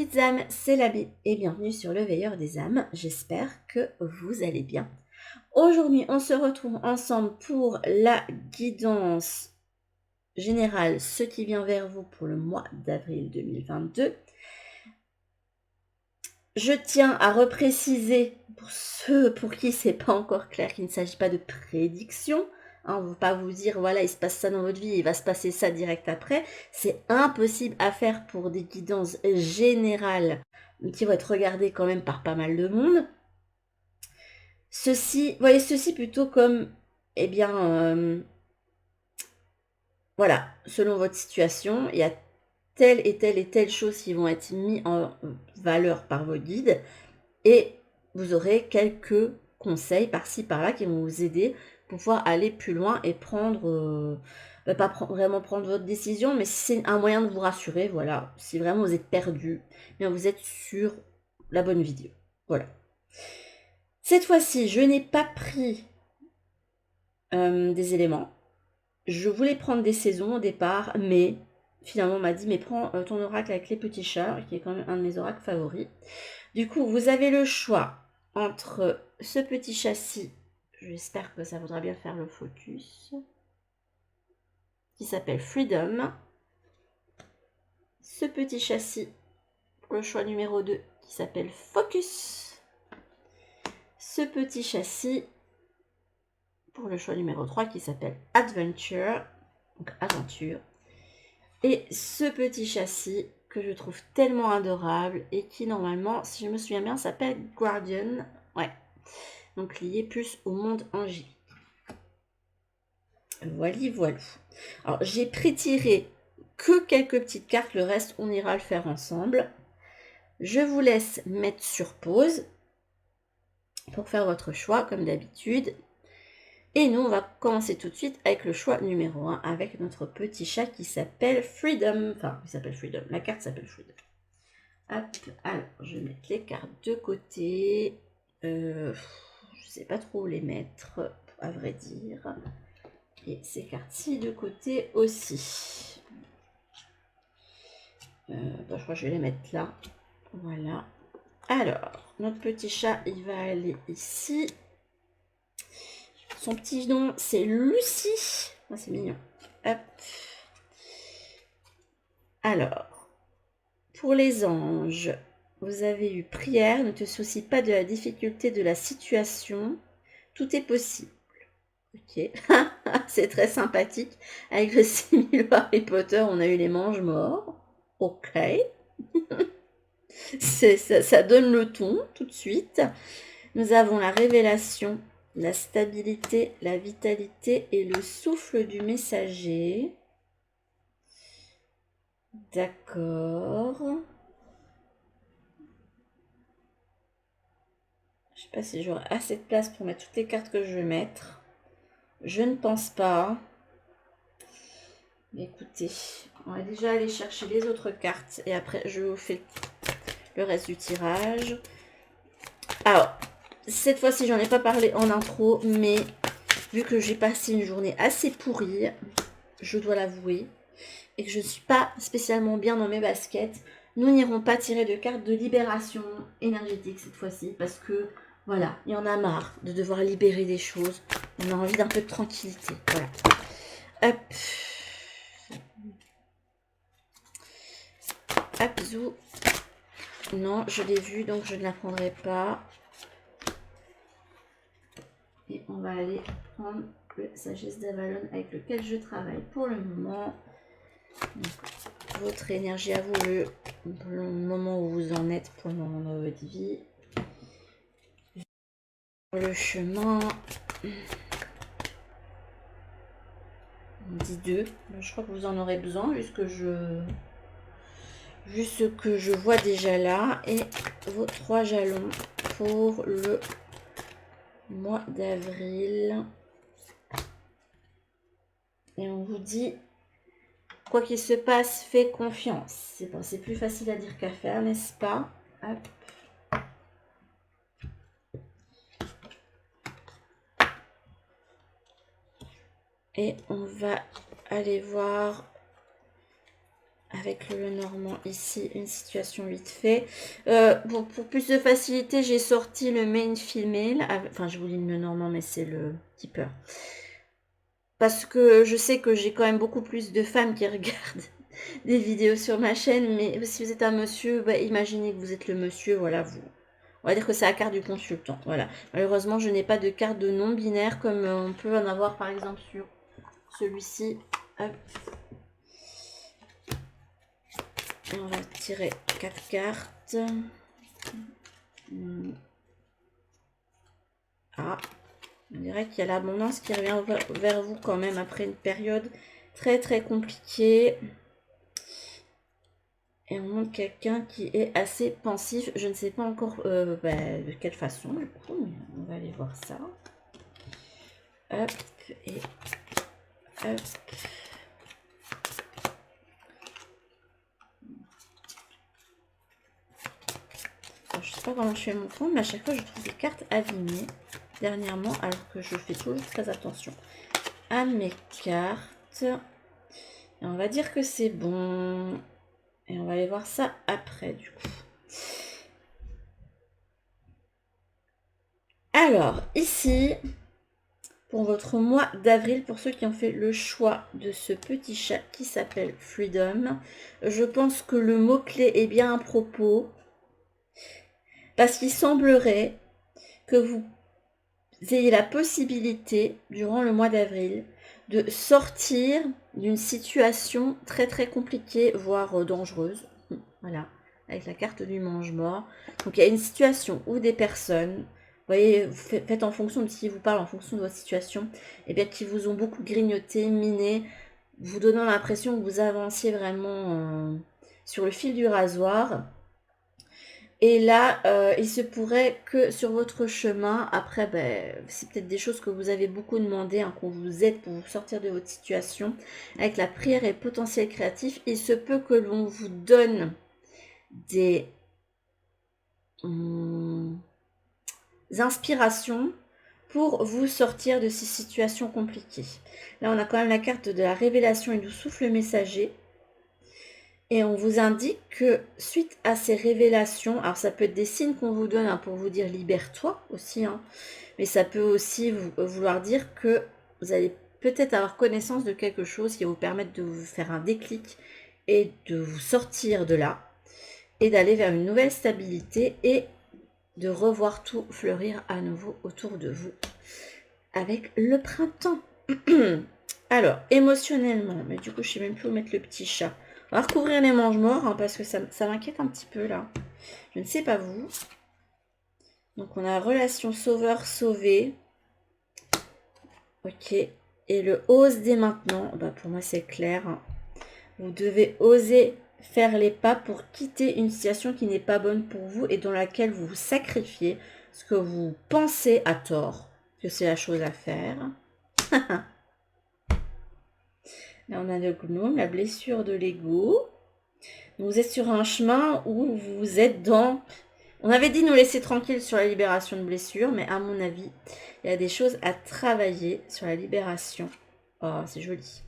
petites âmes, c'est Labi et bienvenue sur le Veilleur des âmes. J'espère que vous allez bien. Aujourd'hui, on se retrouve ensemble pour la guidance générale, ce qui vient vers vous pour le mois d'avril 2022. Je tiens à repréciser pour ceux pour qui c'est pas encore clair qu'il ne s'agit pas de prédiction. On ne va pas vous dire, voilà, il se passe ça dans votre vie, il va se passer ça direct après. C'est impossible à faire pour des guidances générales qui vont être regardées quand même par pas mal de monde. Voyez ceci plutôt comme, eh bien, voilà, selon votre situation, il y a telle et telle et telle chose qui vont être mis en valeur par vos guides et vous aurez quelques conseils par-ci par-là qui vont vous aider pour pouvoir aller plus loin et prendre, vraiment prendre votre décision, mais c'est un moyen de vous rassurer, voilà. Si vraiment vous êtes perdu, bien vous êtes sur la bonne vidéo. Voilà. Cette fois-ci, je n'ai pas pris des éléments. Je voulais prendre des saisons au départ, mais finalement on m'a dit, mais prends ton oracle avec les petits chats, qui est quand même un de mes oracles favoris. Du coup, vous avez le choix entre ce petit châssis, j'espère que ça voudra bien faire le focus, qui s'appelle Freedom. Ce petit châssis pour le choix numéro 2, qui s'appelle Focus. Ce petit châssis pour le choix numéro 3, qui s'appelle Adventure, donc aventure. Et ce petit châssis que je trouve tellement adorable et qui normalement, si je me souviens bien, s'appelle Guardian. Ouais, donc lié plus au monde angélique. Voilà. Alors, j'ai prétiré que quelques petites cartes, le reste, on ira le faire ensemble. Je vous laisse mettre sur pause pour faire votre choix, comme d'habitude. Et nous, on va commencer tout de suite avec le choix numéro 1, avec notre petit chat qui s'appelle Freedom. Enfin, il s'appelle Freedom. La carte s'appelle Freedom. Hop, alors, je vais mettre les cartes de côté. Je ne sais pas trop où les mettre, à vrai dire. Et ces cartes-ci de côté aussi. Je crois que je vais les mettre là. Voilà. Alors, notre petit chat, il va aller ici. Son petit nom, c'est Lucie. Oh, c'est mignon. Hop. Alors, pour les anges, vous avez eu prière. Ne te soucie pas de la difficulté de la situation. Tout est possible. Ok. C'est très sympathique. Avec le simili Harry Potter, on a eu les manges morts. Ok. Ça donne le ton tout de suite. Nous avons la révélation, la stabilité, la vitalité et le souffle du messager. D'accord. Je ne sais pas si j'aurai assez de place pour mettre toutes les cartes que je veux mettre. Je ne pense pas. Mais écoutez, on va déjà aller chercher les autres cartes et après je vous fais le reste du tirage. Alors, cette fois-ci, j'en ai pas parlé en intro, mais vu que j'ai passé une journée assez pourrie, je dois l'avouer, et que je ne suis pas spécialement bien dans mes baskets, nous n'irons pas tirer de cartes de libération énergétique cette fois-ci, parce que, voilà, il y en a marre de devoir libérer des choses. On a envie d'un peu de tranquillité, voilà. Hop. Hop, zou. Non, je l'ai vu, donc je ne la prendrai pas. Et on va aller prendre le Sagesse d'Avalon avec lequel je travaille pour le moment. Donc, votre énergie à vous, le moment où vous en êtes pour le moment de votre vie. Le chemin. On dit 2. Je crois que vous en aurez besoin, vu ce que je vois déjà là. Et vos 3 jalons pour le mois d'avril. Et on vous dit, quoi qu'il se passe, fais confiance. C'est plus facile à dire qu'à faire, n'est-ce pas? Hop. Et on va aller voir avec le Lenormand ici, une situation vite fait. Pour plus de facilité, j'ai sorti le main female. Enfin, je vous lis le Lenormand, mais c'est le keeper. Parce que je sais que j'ai quand même beaucoup plus de femmes qui regardent des vidéos sur ma chaîne. Mais si vous êtes un monsieur, bah, imaginez que vous êtes le monsieur, voilà, vous. On va dire que c'est la carte du consultant. Voilà. Malheureusement, je n'ai pas de carte de non-binaire comme on peut en avoir par exemple sur celui-ci. Hop. Et on va tirer 4 cartes. Ah, on dirait qu'il y a l'abondance qui revient vers vous quand même après une période très très compliquée. Et on montre quelqu'un qui est assez pensif. Je ne sais pas encore de quelle façon, du coup, mais on va aller voir ça. Hop, et hop. Alors, je sais pas comment je fais mon compte, mais à chaque fois, je trouve des cartes abîmées dernièrement, alors que je fais toujours très attention à mes cartes. Et on va dire que c'est bon. Et on va aller voir ça après, du coup. Alors, ici, pour votre mois d'avril, pour ceux qui ont fait le choix de ce petit chat qui s'appelle Freedom, je pense que le mot-clé est bien à propos. Parce qu'il semblerait que vous ayez la possibilité, durant le mois d'avril, de sortir d'une situation très très compliquée, voire dangereuse. Voilà, avec la carte du mange-mort. Donc il y a une situation où des personnes, vous voyez, vous faites en fonction de qui vous parle, en fonction de votre situation, et bien qui vous ont beaucoup grignoté, miné, vous donnant l'impression que vous avanciez vraiment sur le fil du rasoir. Et là, il se pourrait que sur votre chemin, après, c'est peut-être des choses que vous avez beaucoup demandé, hein, qu'on vous aide pour vous sortir de votre situation. Avec la prière et le potentiel créatif, il se peut que l'on vous donne des inspirations pour vous sortir de ces situations compliquées. Là, on a quand même la carte de la révélation et du souffle messager. Et on vous indique que suite à ces révélations, alors ça peut être des signes qu'on vous donne pour vous dire libère-toi aussi, mais ça peut aussi vouloir dire que vous allez peut-être avoir connaissance de quelque chose qui va vous permettre de vous faire un déclic et de vous sortir de là et d'aller vers une nouvelle stabilité et de revoir tout fleurir à nouveau autour de vous avec le printemps. Alors, émotionnellement, mais du coup, je ne sais même plus où mettre le petit chat. On va recouvrir les mange-morts parce que ça m'inquiète un petit peu là. Je ne sais pas vous. Donc, on a relation sauveur-sauvé. Ok. Et le ose dès maintenant. Pour moi, c'est clair. Vous devez oser faire les pas pour quitter une situation qui n'est pas bonne pour vous et dans laquelle vous vous sacrifiez. Ce que vous pensez à tort que c'est la chose à faire. Là, on a le gnome, la blessure de l'ego. Vous êtes sur un chemin où vous êtes dans... On avait dit nous laisser tranquille sur la libération de blessures, mais à mon avis, il y a des choses à travailler sur la libération. Oh, c'est joli.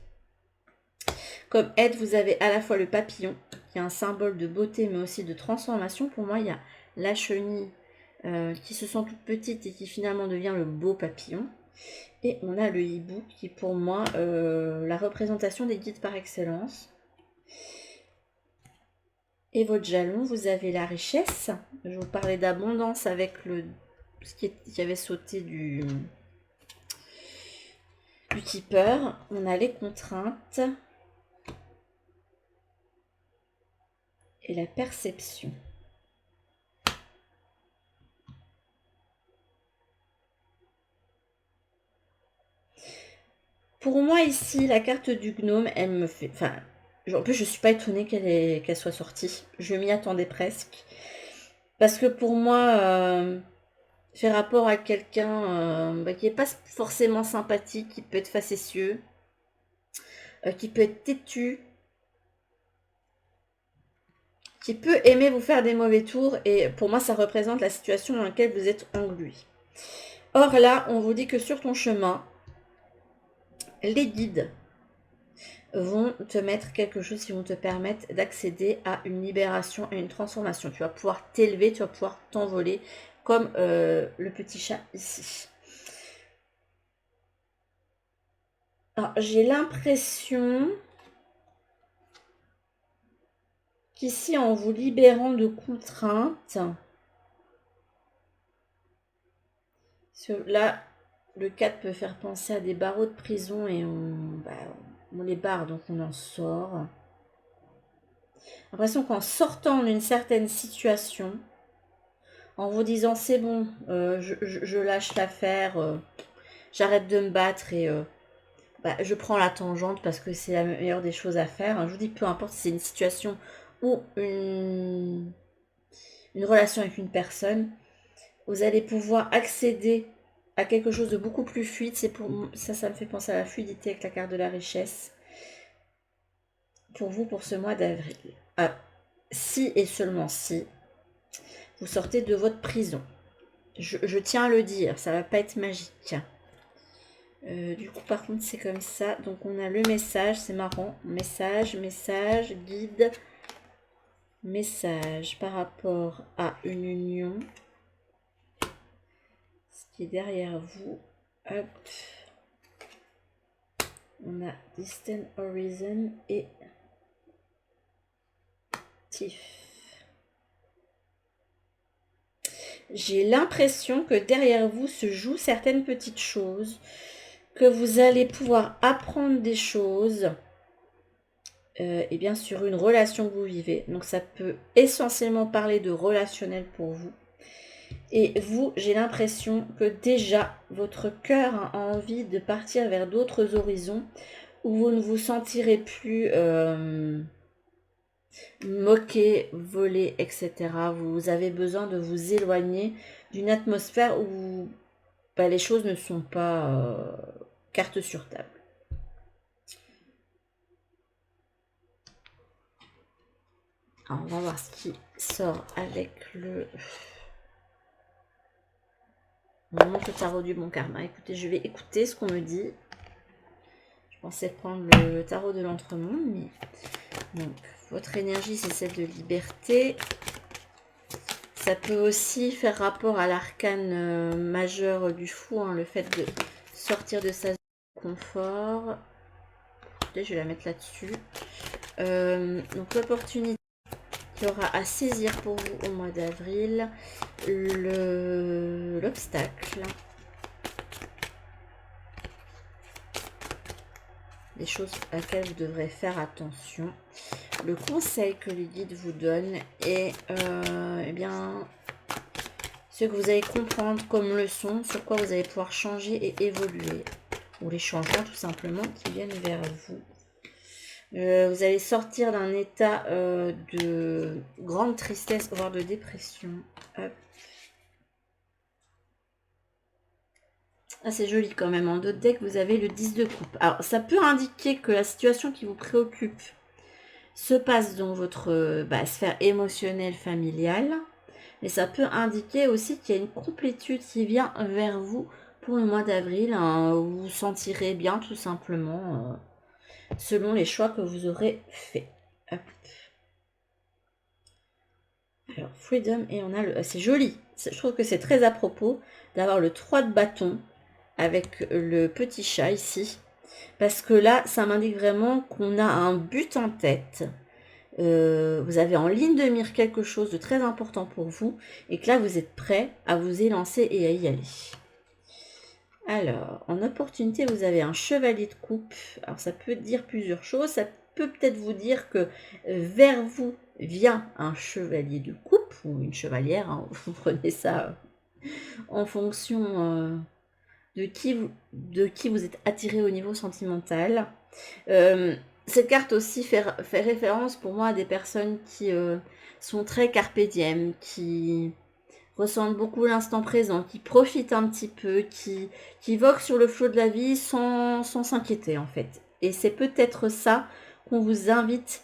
Comme aide, vous avez à la fois le papillon, qui est un symbole de beauté, mais aussi de transformation. Pour moi, il y a la chenille qui se sent toute petite et qui finalement devient le beau papillon. Et on a le hibou qui est pour moi la représentation des guides par excellence. Et votre jalon, vous avez la richesse. Je vous parlais d'abondance avec ce qui avait sauté du keeper. On a les contraintes. Et la perception. Pour moi ici, la carte du gnome, elle me fait... Enfin, en plus, je ne suis pas étonnée qu'elle soit sortie. Je m'y attendais presque. Parce que pour moi, fait rapport à quelqu'un qui n'est pas forcément sympathique, qui peut être facétieux, qui peut être têtu, qui peut aimer vous faire des mauvais tours. Et pour moi, ça représente la situation dans laquelle vous êtes englué. Or là, on vous dit que sur ton chemin, les guides vont te mettre quelque chose qui vont te permettre d'accéder à une libération et une transformation. Tu vas pouvoir t'élever, tu vas pouvoir t'envoler comme le petit chat ici. Alors, j'ai l'impression qu'ici, en vous libérant de contraintes, là, le 4 peut faire penser à des barreaux de prison et on les barre, donc on en sort. L'impression qu'en sortant d'une certaine situation, en vous disant c'est bon, je lâche l'affaire, j'arrête de me battre et je prends la tangente parce que c'est la meilleure des choses à faire. Je vous dis, peu importe si c'est une situation ou une relation avec une personne, vous allez pouvoir accéder à quelque chose de beaucoup plus fluide. C'est pour ça me fait penser à la fluidité avec la carte de la richesse. Pour vous, pour ce mois d'avril. Si et seulement si vous sortez de votre prison. Je tiens à le dire, ça va pas être magique. Du coup, par contre, c'est comme ça. Donc, on a le message, c'est marrant. Message, guide, message par rapport à une union. Ce qui est derrière vous. Hop. On a Distant Horizon et Tiff. J'ai l'impression que derrière vous se jouent certaines petites choses, que vous allez pouvoir apprendre des choses, et bien sur une relation que vous vivez. Donc ça peut essentiellement parler de relationnel pour vous. Et vous, j'ai l'impression que déjà votre cœur a envie de partir vers d'autres horizons où vous ne vous sentirez plus moqué, volé, etc. Vous avez besoin de vous éloigner d'une atmosphère où les choses ne sont pas carte sur table. Alors, on va voir ce qui sort avec le... On montre le tarot du bon karma. Écoutez, je vais écouter ce qu'on me dit. Je pensais prendre le tarot de l'entremonde, mais... Donc, votre énergie, c'est celle de liberté. Ça peut aussi faire rapport à l'arcane majeur du fou, hein, le fait de sortir de sa zone de confort. Écoutez, je vais la mettre là-dessus. Donc, l'opportunité qu'il y aura à saisir pour vous au mois d'avril, l'obstacle, les choses à laquelle vous devrez faire attention, le conseil que le guide vous donne et eh bien ce que vous allez comprendre comme leçon, sur quoi vous allez pouvoir changer et évoluer, ou les changements tout simplement qui viennent vers vous. Vous allez sortir d'un état de grande tristesse, voire de dépression. Hop. Ah, c'est joli quand même. En d'autres decks, vous avez le 10 de coupe. Alors, ça peut indiquer que la situation qui vous préoccupe se passe dans votre sphère émotionnelle familiale. Mais ça peut indiquer aussi qu'il y a une complétude qui vient vers vous pour le mois d'avril. Hein, où vous vous sentirez bien tout simplement selon les choix que vous aurez faits. Hop. Alors, Freedom, et on a le... C'est joli. Je trouve que c'est très à propos d'avoir le 3 de bâton avec le petit chat ici. Parce que là, ça m'indique vraiment qu'on a un but en tête. Vous avez en ligne de mire quelque chose de très important pour vous. Et que là, vous êtes prêt à vous élancer et à y aller. Alors, en opportunité, vous avez un chevalier de coupe. Alors, ça peut dire plusieurs choses. Ça peut peut-être vous dire que vers vous vient un chevalier de coupe ou une chevalière. Hein, vous prenez ça en fonction de qui vous êtes attiré au niveau sentimental. Cette carte aussi fait référence pour moi à des personnes qui sont très carpe diem, qui ressentent beaucoup l'instant présent, qui profitent un petit peu, qui voguent sur le flot de la vie sans s'inquiéter en fait. Et c'est peut-être ça qu'on vous invite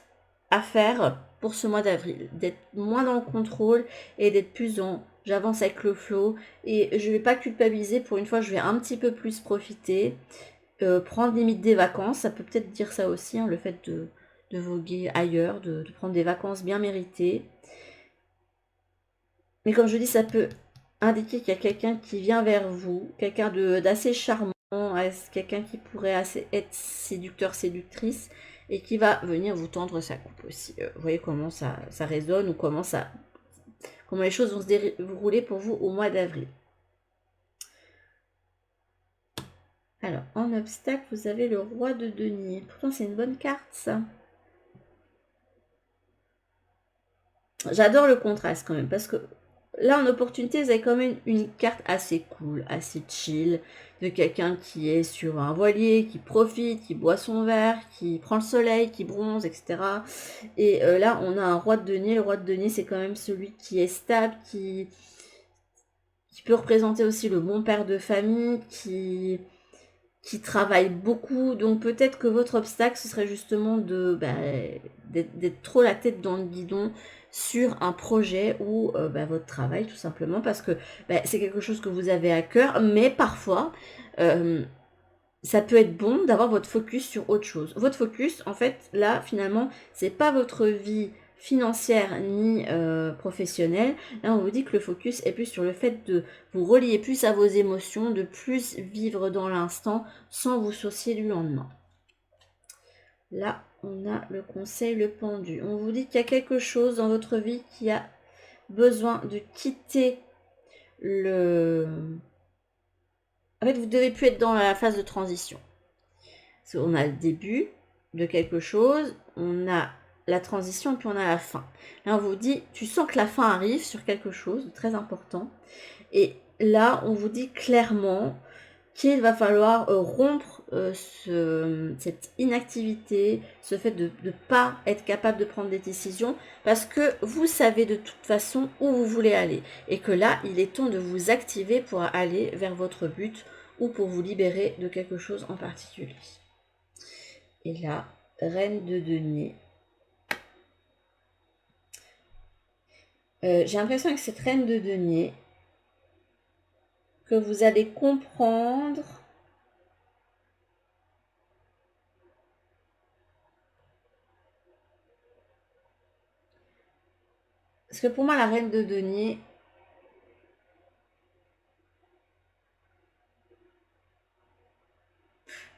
à faire pour ce mois d'avril, d'être moins dans le contrôle et d'être plus en j'avance avec le flow et je vais pas culpabiliser, pour une fois je vais un petit peu plus profiter. prendre limite des vacances, ça peut peut-être dire ça aussi, hein, le fait de voguer ailleurs, de prendre des vacances bien méritées. Mais comme je dis, ça peut indiquer qu'il y a quelqu'un qui vient vers vous, quelqu'un d'assez charmant, quelqu'un qui pourrait être séducteur, séductrice, et qui va venir vous tendre sa coupe aussi. Vous voyez comment ça résonne ou comment les choses vont se dérouler pour vous au mois d'avril. Alors, en obstacle, vous avez le roi de denier. Pourtant, c'est une bonne carte, ça. J'adore le contraste quand même, parce que là, en opportunité, vous avez quand même une carte assez cool, assez chill, de quelqu'un qui est sur un voilier, qui profite, qui boit son verre, qui prend le soleil, qui bronze, etc. Et là, on a un roi de denier. Le roi de denier, c'est quand même celui qui est stable, qui peut représenter aussi le bon père de famille, qui travaille beaucoup. Donc peut-être que votre obstacle, ce serait justement d'être trop la tête dans le guidon sur un projet ou votre travail, tout simplement, parce que c'est quelque chose que vous avez à cœur, mais parfois, ça peut être bon d'avoir votre focus sur autre chose. Votre focus, en fait, là, finalement, c'est pas votre vie financière ni professionnelle. Là, on vous dit que le focus est plus sur le fait de vous relier plus à vos émotions, de plus vivre dans l'instant sans vous soucier du lendemain. Là, on a le conseil, le pendu. On vous dit qu'il y a quelque chose dans votre vie qui a besoin de quitter le... En fait, vous ne devez plus être dans la phase de transition. Parce qu'on a le début de quelque chose, on a la transition, puis on a la fin. Là, on vous dit, tu sens que la fin arrive sur quelque chose de très important. Et là, on vous dit clairement qu'il va falloir rompre cette inactivité, ce fait de ne pas être capable de prendre des décisions, parce que vous savez de toute façon où vous voulez aller. Et que là, il est temps de vous activer pour aller vers votre but ou pour vous libérer de quelque chose en particulier. Et là, reine de denier. J'ai l'impression que cette reine de denier, que vous allez comprendre parce que pour moi, la reine de denier,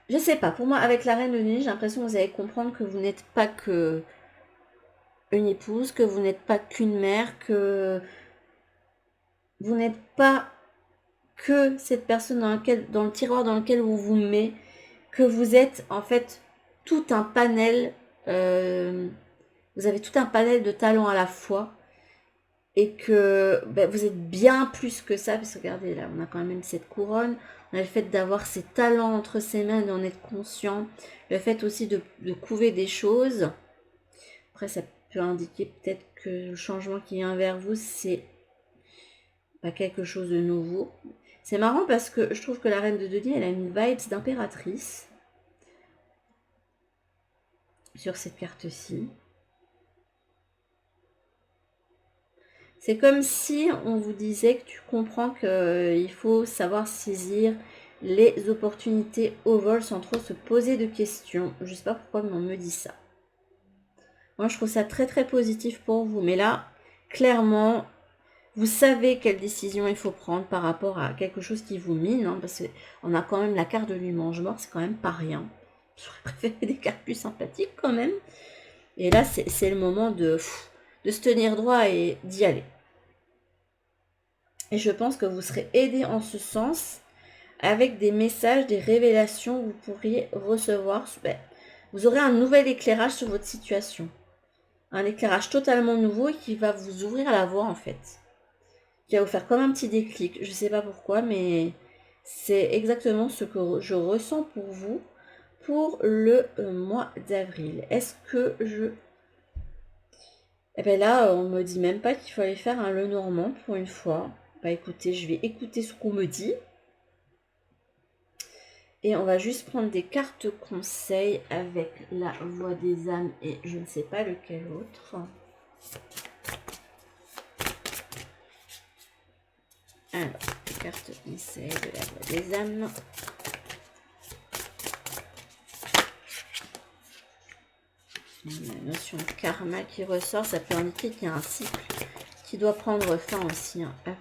je sais pas, pour moi, avec la reine de denier, j'ai l'impression que vous allez comprendre que vous n'êtes pas que une épouse, que vous n'êtes pas qu'une mère, que vous n'êtes pas que cette personne dans le tiroir dans lequel on vous met, que vous êtes en fait tout un panel, vous avez tout un panel de talents à la fois, et que vous êtes bien plus que ça, parce que regardez là, on a quand même cette couronne, on a le fait d'avoir ces talents entre ses mains, d'en être conscient, le fait aussi de couver des choses. Après, ça peut indiquer peut-être que le changement qui vient vers vous, c'est pas quelque chose de nouveau. C'est marrant parce que je trouve que la reine de denier, elle a une vibe d'impératrice sur cette carte-ci. C'est comme si on vous disait que tu comprends qu'il faut savoir saisir les opportunités au vol sans trop se poser de questions. Je ne sais pas pourquoi, mais on me dit ça. Moi, je trouve ça très très positif pour vous. Mais là, clairement, vous savez quelle décision il faut prendre par rapport à quelque chose qui vous mine. Hein, parce qu'on a quand même la carte de lui mange-mort, c'est quand même pas rien. J'aurais préféré des cartes plus sympathiques quand même. Et là, c'est le moment de se tenir droit et d'y aller. Et je pense que vous serez aidé en ce sens avec des messages, des révélations que vous pourriez recevoir. Vous aurez un nouvel éclairage sur votre situation. Un éclairage totalement nouveau et qui va vous ouvrir la voie en fait. Qui va vous faire comme un petit déclic. Je ne sais pas pourquoi, mais c'est exactement ce que je ressens pour vous pour le mois d'avril. Est-ce que je... Eh bien là, on me dit même pas qu'il fallait faire un Lenormand pour une fois. Bah écoutez, je vais écouter ce qu'on me dit. Et on va juste prendre des cartes conseils avec la voix des âmes et je ne sais pas lequel autre. Alors, les cartes conseils de la voix des âmes. La notion de karma qui ressort, ça peut indiquer qu'il y a un cycle qui doit prendre fin aussi. Hein. Hop.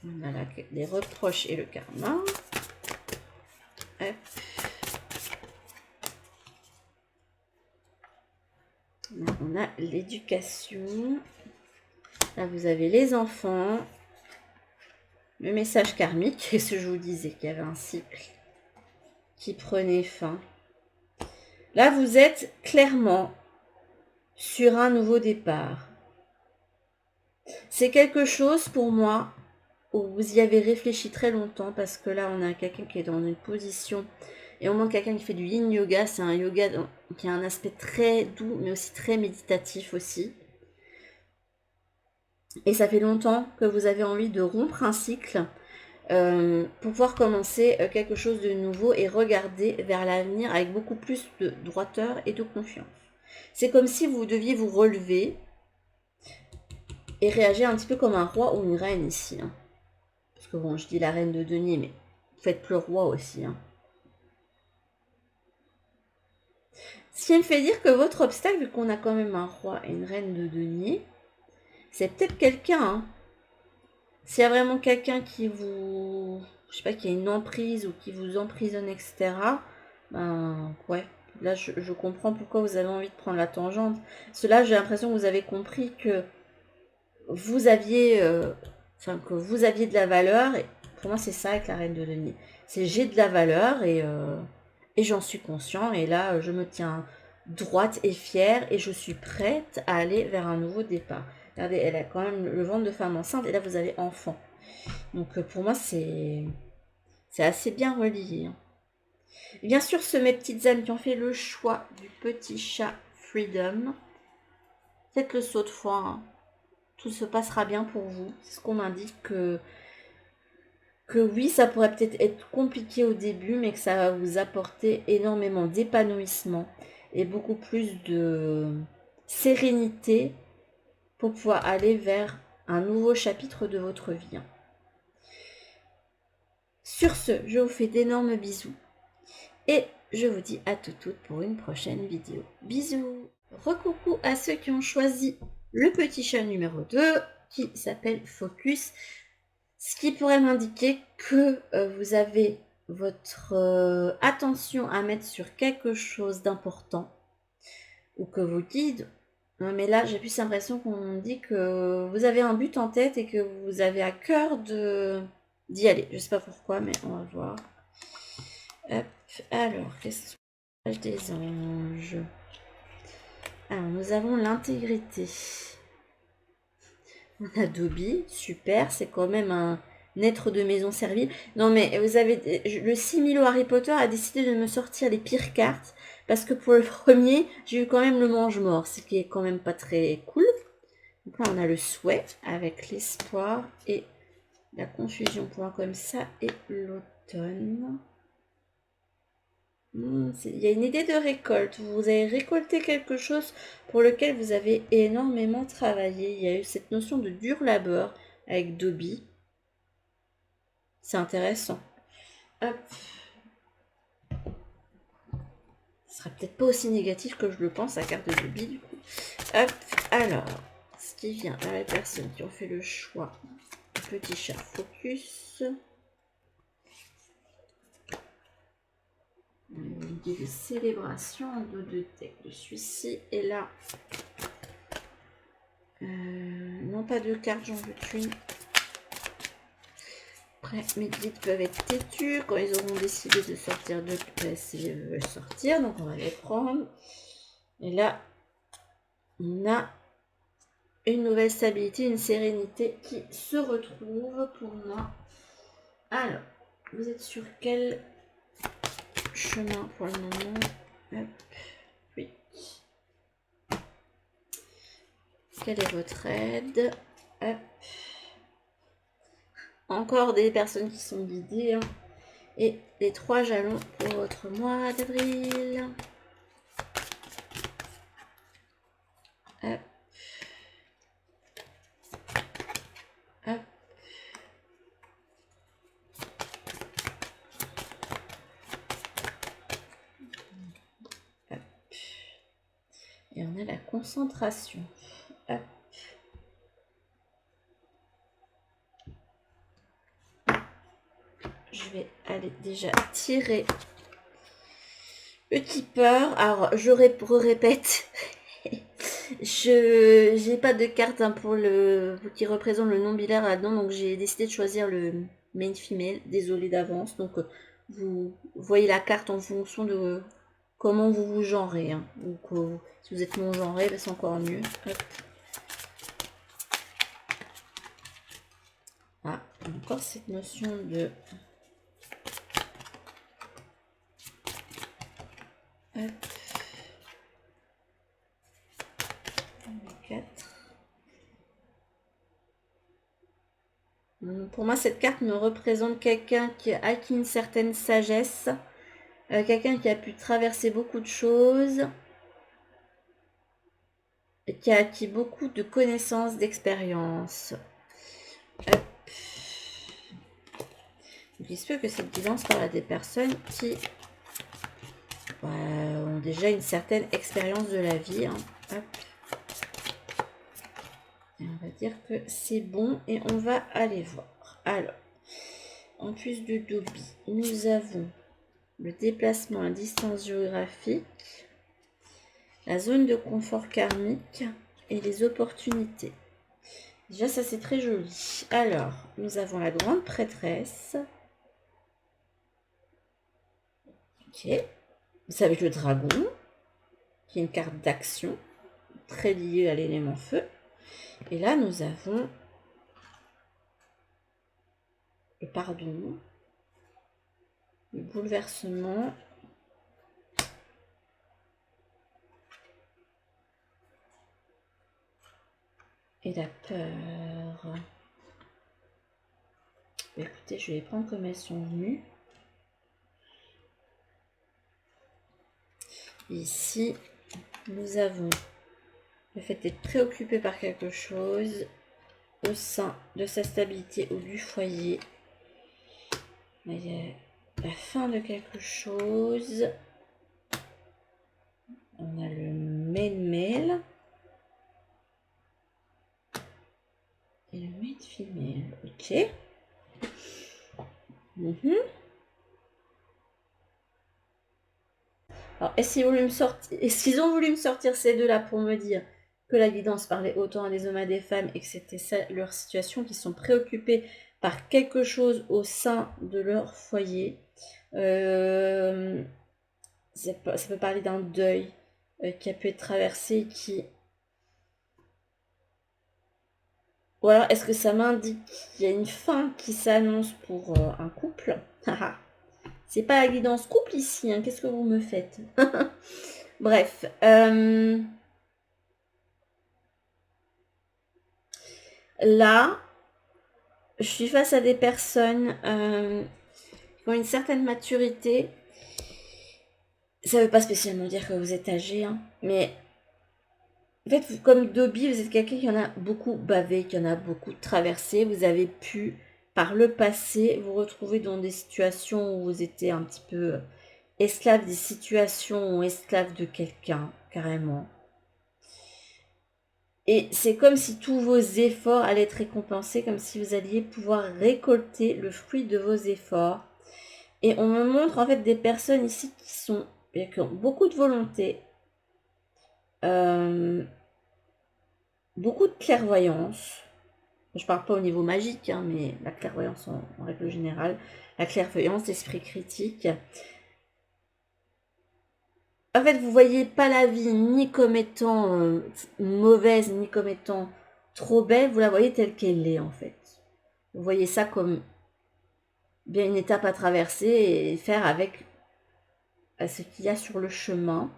On a là les reproches et le karma. Hop. Là, on a l'éducation. Là, vous avez les enfants. Le message karmique, c'est ce que je vous disais, qu'il y avait un cycle qui prenait fin. Là, vous êtes clairement sur un nouveau départ. C'est quelque chose pour moi où vous y avez réfléchi très longtemps parce que là, on a quelqu'un qui est dans une position et on montre quelqu'un qui fait du yin yoga. C'est un yoga qui a un aspect très doux mais aussi très méditatif aussi. Et ça fait longtemps que vous avez envie de rompre un cycle pour pouvoir commencer quelque chose de nouveau et regarder vers l'avenir avec beaucoup plus de droiteur et de confiance. C'est comme si vous deviez vous relever et réagir un petit peu comme un roi ou une reine ici. Hein. Parce que bon, je dis la reine de denier, mais faites le roi aussi. Hein. Ce qui me fait dire que votre obstacle, vu qu'on a quand même un roi et une reine de denier, c'est peut-être quelqu'un. Hein. S'il y a vraiment quelqu'un qui vous... Je sais pas, qui a une emprise ou qui vous emprisonne, etc. Ben, ouais. Là, je comprends pourquoi vous avez envie de prendre la tangente. Cela, j'ai l'impression que vous avez compris que vous aviez... que vous aviez de la valeur. Et pour moi, c'est ça avec la reine de denier. C'est j'ai de la valeur et j'en suis conscient. Et là, je me tiens droite et fière et je suis prête à aller vers un nouveau départ. Regardez, elle a quand même le ventre de femme enceinte et là, vous avez enfant. Donc, pour moi, c'est assez bien relié. Hein. Et bien sûr, mes petites âmes qui ont fait le choix du petit chat Freedom, faites le saut de foi. Hein. Tout se passera bien pour vous. C'est ce qu'on m'indique que oui, ça pourrait peut-être être compliqué au début, mais que ça va vous apporter énormément d'épanouissement et beaucoup plus de sérénité pour pouvoir aller vers un nouveau chapitre de votre vie. Hein. Sur ce, je vous fais d'énormes bisous et je vous dis à toutes pour une prochaine vidéo. Bisous. Recoucou à ceux qui ont choisi le petit chat numéro 2 qui s'appelle Focus. Ce qui pourrait m'indiquer que vous avez votre attention à mettre sur quelque chose d'important ou que vos guides... Non mais là j'ai plus l'impression qu'on me dit que vous avez un but en tête et que vous avez à cœur d'y aller. Je sais pas pourquoi mais on va voir. Hop, alors, qu'est-ce que des anges? Alors, nous avons l'intégrité. On a Dobby, super, c'est quand même un être de maison servile. Non mais vous avez le Similo Harry Potter a décidé de me sortir les pires cartes parce que pour le premier, j'ai eu quand même le mange-mort, ce qui est quand même pas très cool. Donc là, on a le souhait avec l'espoir et la confusion pour un comme ça et l'automne. Il y a une idée de récolte. Vous avez récolté quelque chose pour lequel vous avez énormément travaillé. Il y a eu cette notion de dur labeur avec Dobby. C'est intéressant. Hop. Ce sera peut-être pas aussi négatif que je le pense, la carte de Dobby du coup. Hop. Alors, ce qui vient à la personne qui ont fait le choix. Petit chat Focus. Une idée de célébration, un dos de deck de celui-ci. Et là, non pas de carte, j'en veux une. Après, mes guides peuvent être têtus. Quand ils auront décidé de sortir de pièces, ils veulent sortir. Donc, on va les prendre. Et là, on a une nouvelle stabilité, une sérénité qui se retrouve pour moi. Alors, vous êtes sur quel chemin pour le moment? Hop. Oui. Quelle est votre aide? Hop. Encore des personnes qui sont guidées. Hein. Et les 3 jalons pour votre mois d'avril. Hop. Hop. concentration. Hop. Je vais aller déjà tirer le keeper. Alors, je répète, je n'ai pas de carte pour qui représente le non-binaire là-dedans, donc j'ai décidé de choisir le main female. Désolée d'avance. Donc, vous voyez la carte en fonction de comment vous vous genrez. Hein. Donc, si vous êtes non-genré, c'est encore mieux. Hop. Ah, encore cette notion de... Hop. 4. Pour moi, cette carte me représente quelqu'un qui a acquis une certaine sagesse, quelqu'un qui a pu traverser beaucoup de choses, et qui a acquis beaucoup de connaissances, d'expérience. J'espère que cette guidance parle à des personnes qui ont déjà une certaine expérience de la vie. Hein. Hop. Et on va dire que c'est bon et on va aller voir. Alors, en plus de Dobby, nous avons le déplacement à distance géographique, la zone de confort karmique et les opportunités. Déjà, ça c'est très joli. Alors, nous avons la grande prêtresse. Ok. C'est avec le dragon, qui est une carte d'action, très liée à l'élément feu. Et là, nous avons le pardon, le bouleversement, et la peur. Écoutez, je vais les prendre comme elles sont venues. Ici, nous avons le fait d'être préoccupé par quelque chose au sein de sa stabilité ou du foyer. Il y a la fin de quelque chose. On a le mail et le mail female. Ok. Alors, est-ce qu'ils ont voulu me sortir ces deux-là pour me dire que la guidance parlait autant à des hommes et à des femmes et que c'était ça leur situation, qu'ils sont préoccupés par quelque chose au sein de leur foyer. Ça peut parler d'un deuil qui a pu être traversé, qui... Ou alors, est-ce que ça m'indique qu'il y a une fin qui s'annonce pour un couple? C'est pas la guidance couple ici, hein. Qu'est-ce que vous me faites? Bref. Là, je suis face à des personnes qui ont une certaine maturité. Ça ne veut pas spécialement dire que vous êtes âgé, hein, mais en fait, vous, comme Dobby, vous êtes quelqu'un qui en a beaucoup bavé, qui en a beaucoup traversé. Vous avez pu, par le passé, vous retrouver dans des situations où vous étiez un petit peu esclave des situations ou esclave de quelqu'un, carrément. Et c'est comme si tous vos efforts allaient être récompensés, comme si vous alliez pouvoir récolter le fruit de vos efforts. Et on me montre en fait des personnes ici qui ont beaucoup de volonté, beaucoup de clairvoyance. Je parle pas au niveau magique, hein, mais la clairvoyance en règle générale, la clairvoyance, l'esprit critique. En fait, vous voyez pas la vie ni comme étant mauvaise, ni comme étant trop belle, vous la voyez telle qu'elle est en fait. Vous voyez ça comme bien une étape à traverser et faire avec ce qu'il y a sur le chemin.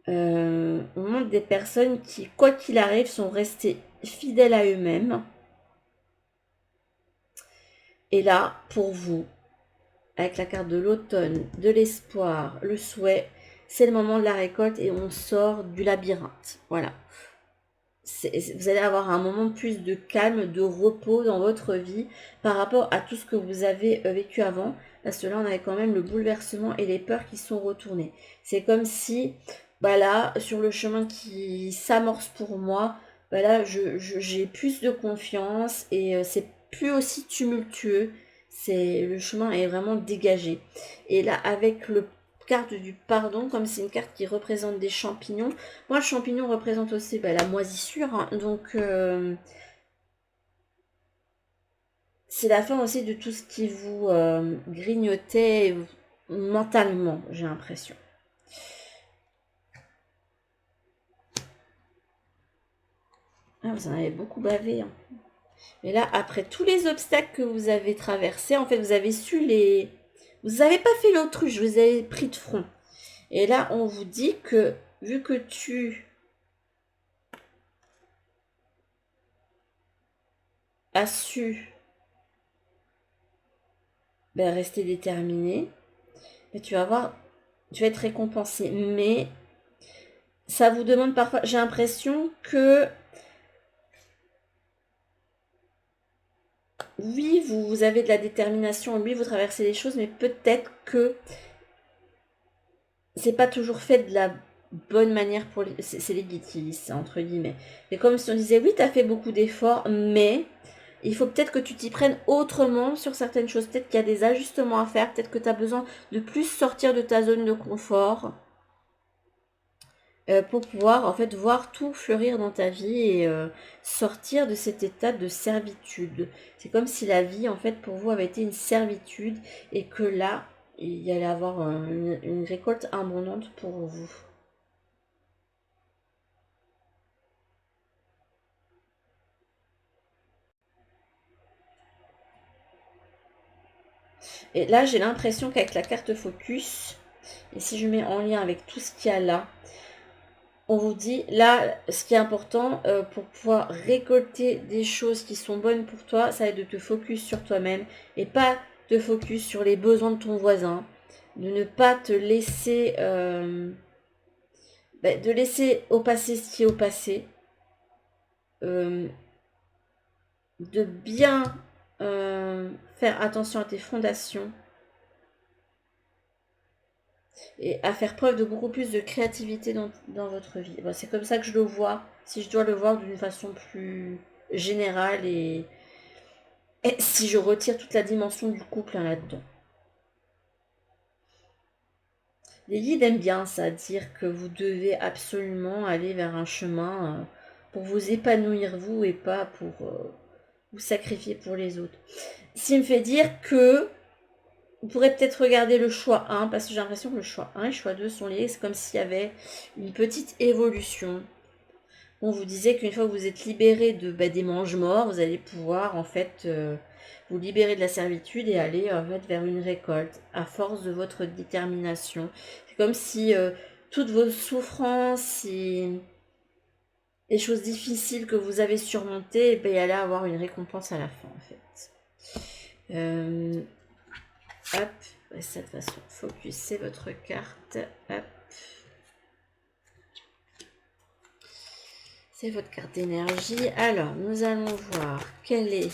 On montre des personnes qui, quoi qu'il arrive, sont restées fidèles à eux-mêmes. Et là, pour vous, avec la carte de l'automne, de l'espoir, le souhait, c'est le moment de la récolte et on sort du labyrinthe. Voilà. Vous allez avoir un moment plus de calme, de repos dans votre vie par rapport à tout ce que vous avez vécu avant. Parce que là, on avait quand même le bouleversement et les peurs qui sont retournées. C'est comme si bah là, sur le chemin qui s'amorce pour moi, bah là, j'ai plus de confiance et c'est plus aussi tumultueux. Le chemin est vraiment dégagé. Et là, avec le carte du pardon, comme c'est une carte qui représente des champignons, moi, le champignon représente aussi bah, la moisissure, hein. Donc, c'est la fin aussi de tout ce qui vous grignotait mentalement, j'ai l'impression. Ah, vous en avez beaucoup bavé, hein. Mais là, après tous les obstacles que vous avez traversés, en fait, vous avez su les... Vous n'avez pas fait l'autruche, vous avez pris de front. Et là, on vous dit que, vu que tu as su ben, rester déterminé, ben, tu vas être récompensé. Mais ça vous demande parfois, j'ai l'impression que oui, vous avez de la détermination, oui, vous traversez les choses, mais peut-être que c'est pas toujours fait de la bonne manière pour les... C'est les guides qui disent ça, entre guillemets. Mais comme si on disait, oui, t'as fait beaucoup d'efforts, mais il faut peut-être que tu t'y prennes autrement sur certaines choses. Peut-être qu'il y a des ajustements à faire, peut-être que tu as besoin de plus sortir de ta zone de confort pour pouvoir en fait voir tout fleurir dans ta vie et sortir de cet état de servitude. C'est comme si la vie en fait pour vous avait été une servitude et que là il y allait avoir une récolte abondante pour vous. Et là j'ai l'impression qu'avec la carte focus, et si je mets en lien avec tout ce qu'il y a là, on vous dit, là, ce qui est important pour pouvoir récolter des choses qui sont bonnes pour toi, ça va être de te focus sur toi-même et pas te focus sur les besoins de ton voisin, de ne pas te laisser, de laisser au passé ce qui est au passé, euh, de bien faire attention à tes fondations et à faire preuve de beaucoup plus de créativité dans votre vie. Bon, c'est comme ça que je le vois, si je dois le voir d'une façon plus générale et si je retire toute la dimension du couple hein, là-dedans. Les guides aiment bien ça, dire que vous devez absolument aller vers un chemin pour vous épanouir vous et pas pour vous sacrifier pour les autres. Ce qui me fait dire que vous pourrez peut-être regarder le choix 1, parce que j'ai l'impression que le choix 1 et le choix 2 sont liés. C'est comme s'il y avait une petite évolution. On vous disait qu'une fois que vous êtes libéré des mange-morts, vous allez pouvoir en fait vous libérer de la servitude et aller en fait vers une récolte à force de votre détermination. C'est comme si toutes vos souffrances et les choses difficiles que vous avez surmontées, il allait avoir une récompense à la fin en fait. Hop, de cette façon, focussez votre carte. Hop. C'est votre carte d'énergie. Alors, nous allons voir quelles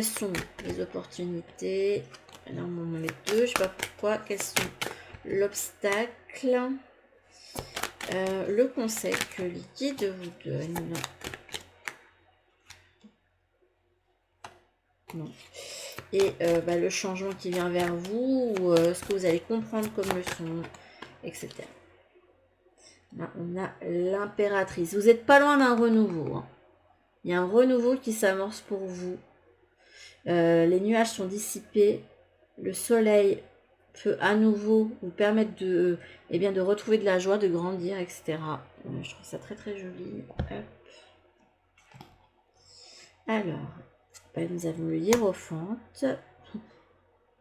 sont les opportunités. Alors, on en met deux, je ne sais pas pourquoi. Quels sont l'obstacle, le conseil que les guides vous donnent. Non. Et le changement qui vient vers vous, ou ce que vous allez comprendre comme leçon, etc. Là, on a l'impératrice. Vous n'êtes pas loin d'un renouveau. Hein. Il y a un renouveau qui s'amorce pour vous. Les nuages sont dissipés. Le soleil peut à nouveau vous permettre de retrouver de la joie, de grandir, etc. Je trouve ça très très joli. Hop. Alors, nous avons le hiérophante.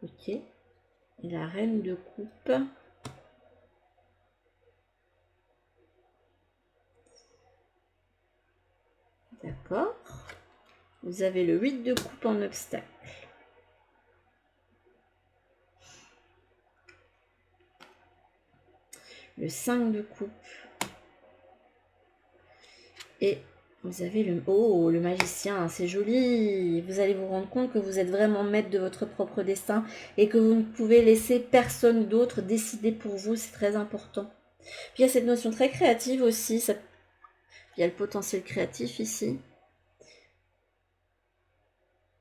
Ok. Et la reine de coupe. D'accord. Vous avez le 8 de coupe en obstacle. Le 5 de coupe. Et vous avez le magicien, c'est joli. Vous allez vous rendre compte que vous êtes vraiment maître de votre propre destin et que vous ne pouvez laisser personne d'autre décider pour vous, c'est très important. Puis il y a cette notion très créative aussi. Il y a le potentiel créatif ici.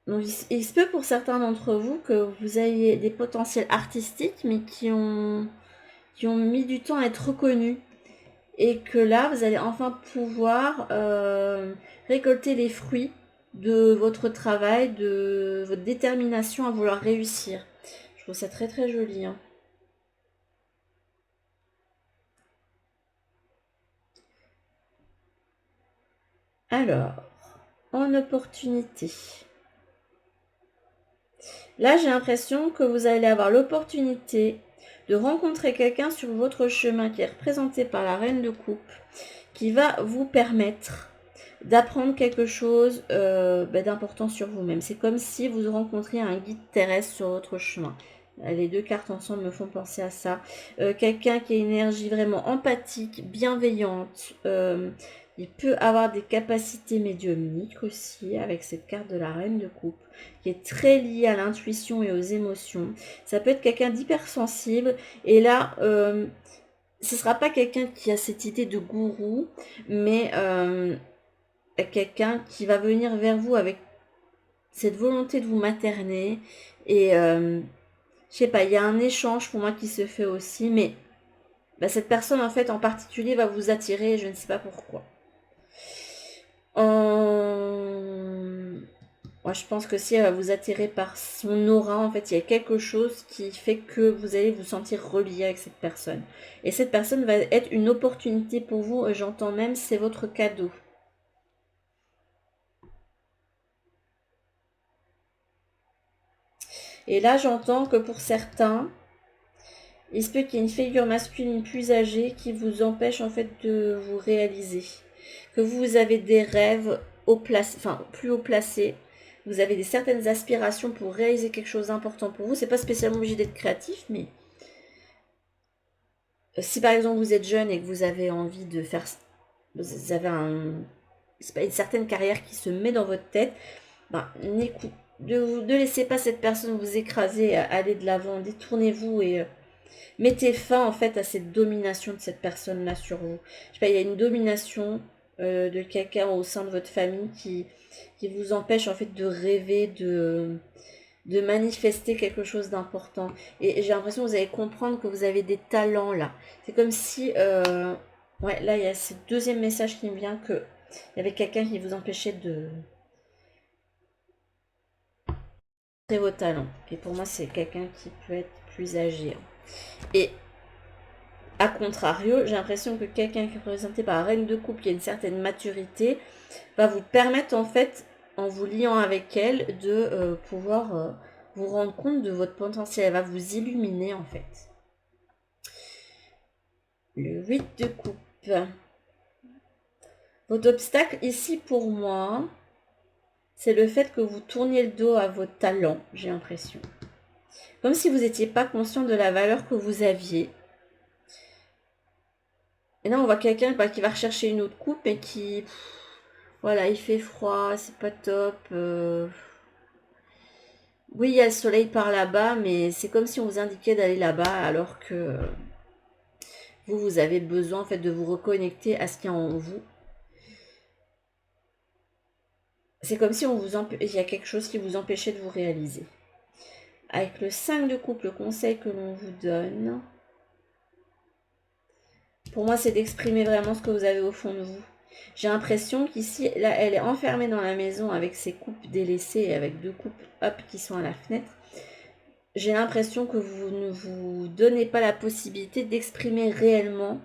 Donc il se peut pour certains d'entre vous que vous ayez des potentiels artistiques, mais qui ont mis du temps à être reconnus. Et que là, vous allez enfin pouvoir récolter les fruits de votre travail, de votre détermination à vouloir réussir. Je trouve ça très très joli. Hein. Alors, en opportunité. Là, j'ai l'impression que vous allez avoir l'opportunité de rencontrer quelqu'un sur votre chemin qui est représenté par la reine de coupe, qui va vous permettre d'apprendre quelque chose d'important sur vous-même. C'est comme si vous rencontriez un guide terrestre sur votre chemin. Les deux cartes ensemble me font penser à ça. Quelqu'un qui a une énergie vraiment empathique, bienveillante. Il peut avoir des capacités médiumniques aussi avec cette carte de la reine de coupe, qui est très liée à l'intuition et aux émotions. Ça peut être quelqu'un d'hypersensible. Et là, ce ne sera pas quelqu'un qui a cette idée de gourou, mais quelqu'un qui va venir vers vous avec cette volonté de vous materner. Et je sais pas, il y a un échange pour moi qui se fait aussi, mais cette personne en fait en particulier va vous attirer, je ne sais pas pourquoi. Moi, je pense que si elle va vous attirer par son aura, en fait, il y a quelque chose qui fait que vous allez vous sentir relié avec cette personne. Et cette personne va être une opportunité pour vous, j'entends même, c'est votre cadeau. Et là, j'entends que pour certains, il se peut qu'il y ait une figure masculine plus âgée qui vous empêche en fait de vous réaliser. Que vous avez des rêves plus haut placés. Vous avez certaines aspirations pour réaliser quelque chose d'important pour vous. C'est pas spécialement obligé d'être créatif, mais si par exemple vous êtes jeune et que vous avez envie de faire, vous avez c'est pas une certaine carrière qui se met dans votre tête, ne laissez pas cette personne vous écraser, aller de l'avant, détournez-vous et mettez fin en fait à cette domination de cette personne-là sur vous. Je sais pas, il y a une domination de quelqu'un au sein de votre famille qui vous empêche en fait de rêver, de manifester quelque chose d'important. Et j'ai l'impression que vous allez comprendre que vous avez des talents là. C'est comme si, ouais, là il y a ce deuxième message qui me vient que il y avait quelqu'un qui vous empêchait de vos talents. Et pour moi, c'est quelqu'un qui peut être plus âgé. Et a contrario, j'ai l'impression que quelqu'un qui est représenté par la reine de coupe, qui a une certaine maturité, va vous permettre en fait, en vous liant avec elle, de pouvoir vous rendre compte de votre potentiel. Elle va vous illuminer en fait. Le 8 de coupe. Votre obstacle ici pour moi, c'est le fait que vous tourniez le dos à vos talents, j'ai l'impression. Comme si vous n'étiez pas conscient de la valeur que vous aviez. Et là, on voit quelqu'un qui va rechercher une autre coupe et qui... Voilà, il fait froid, c'est pas top. Oui, il y a le soleil par là-bas, mais c'est comme si on vous indiquait d'aller là-bas alors que vous avez besoin en fait de vous reconnecter à ce qu'il y a en vous. C'est comme si il y a quelque chose qui vous empêchait de vous réaliser. Avec le 5 de coupe, le conseil que l'on vous donne, pour moi, c'est d'exprimer vraiment ce que vous avez au fond de vous. J'ai l'impression qu'ici, là, elle est enfermée dans la maison avec ses coupes délaissées et avec deux coupes qui sont à la fenêtre. J'ai l'impression que vous ne vous donnez pas la possibilité d'exprimer réellement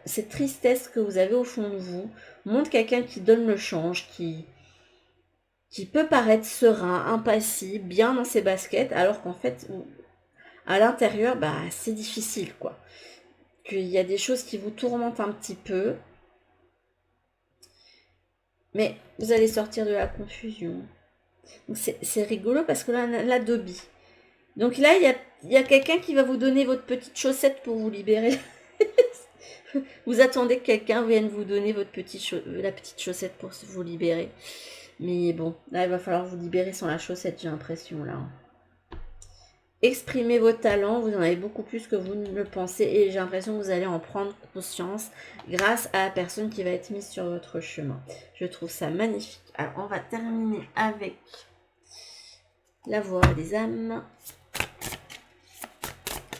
cette tristesse que vous avez au fond de vous. Montre quelqu'un qui donne le change, qui peut paraître serein, impassible, bien dans ses baskets, alors qu'en fait, à l'intérieur, c'est difficile, quoi. Qu'il y a des choses qui vous tourmentent un petit peu. Mais vous allez sortir de la confusion. C'est rigolo parce que là, on a la Dobby. Donc là, il y a quelqu'un qui va vous donner votre petite chaussette pour vous libérer. Vous attendez que quelqu'un vienne vous donner la petite chaussette pour vous libérer. Mais bon, là, il va falloir vous libérer sans la chaussette, j'ai l'impression, là. exprimez vos talents, vous en avez beaucoup plus que vous ne le pensez et j'ai l'impression que vous allez en prendre conscience grâce à la personne qui va être mise sur votre chemin. Je trouve ça magnifique. Alors, on va terminer avec la voix des âmes.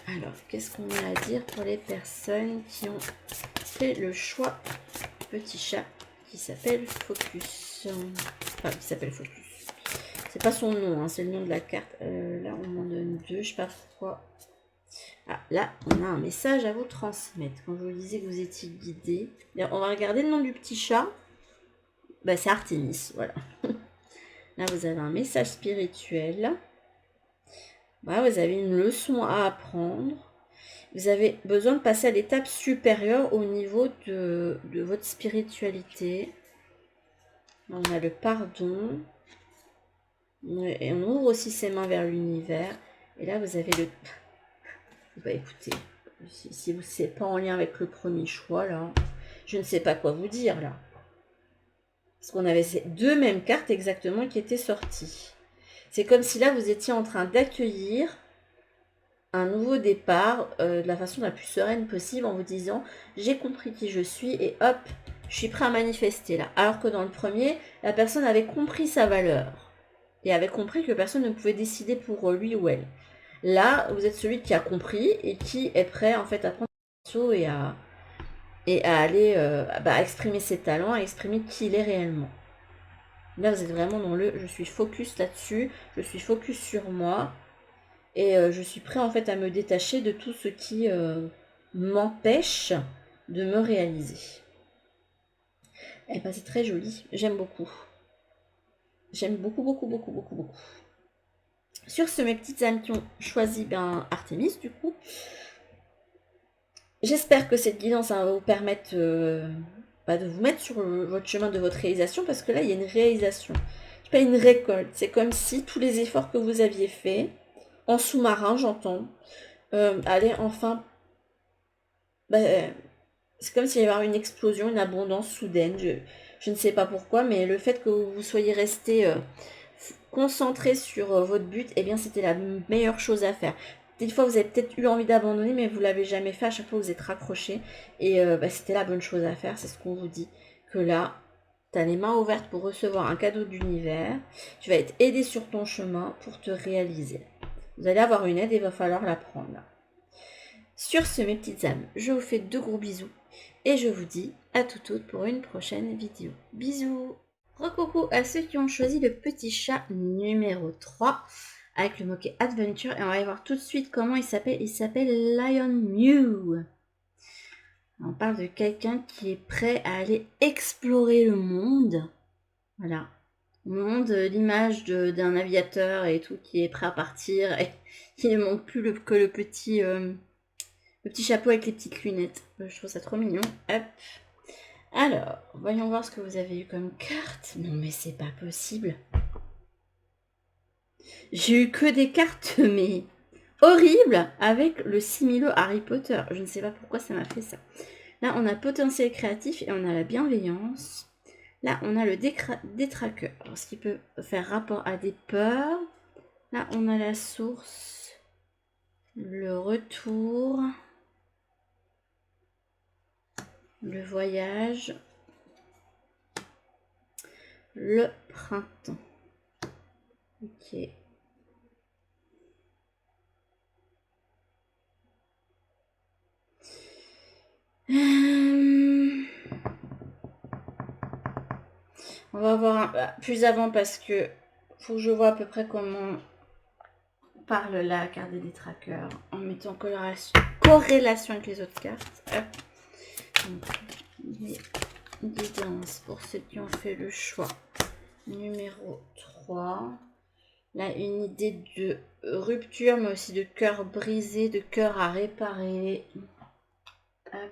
Alors, qu'est-ce qu'on a à dire pour les personnes qui ont fait le choix petit chat qui s'appelle Focus. Enfin, qui s'appelle Focus. C'est pas son nom, hein, c'est le nom de la carte. Là, on m'en donne deux, je sais pas pourquoi. Ah, là, on a un message à vous transmettre. Quand je vous disais que vous étiez guidé. On va regarder le nom du petit chat. Bah, c'est Artemis, voilà. Là, vous avez un message spirituel. Voilà, vous avez une leçon à apprendre. Vous avez besoin de passer à l'étape supérieure au niveau de votre spiritualité. On a le pardon. Et on ouvre aussi ses mains vers l'univers. Et là, vous avez le... Bah écoutez, si vous c'est pas en lien avec le premier choix, là, je ne sais pas quoi vous dire, là. Parce qu'on avait ces deux mêmes cartes exactement qui étaient sorties. C'est comme si là, vous étiez en train d'accueillir un nouveau départ de la façon la plus sereine possible en vous disant « J'ai compris qui je suis et hop, je suis prêt à manifester là. » Alors que dans le premier, la personne avait compris sa valeur et avait compris que personne ne pouvait décider pour lui ou elle. Là, vous êtes celui qui a compris et qui est prêt en fait à prendre le et à aller à exprimer ses talents, à exprimer qui il est réellement. Là, vous êtes vraiment dans le « je suis focus là-dessus, je suis focus sur moi ». Et je suis prêt en fait à me détacher de tout ce qui m'empêche de me réaliser. Et ben c'est très joli, j'aime beaucoup. J'aime beaucoup, beaucoup, beaucoup, beaucoup, beaucoup. Sur ce, mes petites âmes qui ont choisi Artemis, du coup, j'espère que cette guidance va vous permettre de vous mettre sur votre chemin de votre réalisation, parce que là, il y a une réalisation. C'est pas une récolte, c'est comme si tous les efforts que vous aviez faits, en sous-marin, j'entends, allaient enfin... c'est comme s'il y avait une explosion, une abondance soudaine. Je ne sais pas pourquoi, mais le fait que vous soyez resté concentré sur votre but, eh bien, c'était la meilleure chose à faire. Des fois, vous avez peut-être eu envie d'abandonner, mais vous ne l'avez jamais fait. À chaque fois, vous êtes raccroché. Et c'était la bonne chose à faire. C'est ce qu'on vous dit. Que là, tu as les mains ouvertes pour recevoir un cadeau d'univers. Tu vas être aidé sur ton chemin pour te réaliser. Vous allez avoir une aide et il va falloir la prendre là. Sur ce, mes petites âmes, je vous fais de gros bisous et je vous dis à toutes pour une prochaine vidéo. Bisous! Recoucou à ceux qui ont choisi le petit chat numéro 3 avec le mot-clé Adventure et on va aller voir tout de suite comment il s'appelle. Il s'appelle Lion Mew. On parle de quelqu'un qui est prêt à aller explorer le monde. Voilà. Le monde, l'image d'un aviateur et tout qui est prêt à partir et qui ne manque plus que le petit chapeau avec les petites lunettes. Je trouve ça trop mignon. Hop. Alors, voyons voir ce que vous avez eu comme carte. Non mais c'est pas possible. J'ai eu que des cartes mais horribles avec le similo Harry Potter. Je ne sais pas pourquoi ça m'a fait ça. Là, on a potentiel créatif et on a la bienveillance. Là, on a le détraqueur. Ce qui peut faire rapport à des peurs. Là, on a la source. Le retour. Le voyage. Le printemps. Ok. On va voir plus avant parce que faut que je vois à peu près comment parle la carte des détraqueurs en mettant corrélation avec les autres cartes. Donc, les guidances pour ceux qui ont fait le choix. Numéro 3. Là, une idée de rupture, mais aussi de cœur brisé, de cœur à réparer. Hop.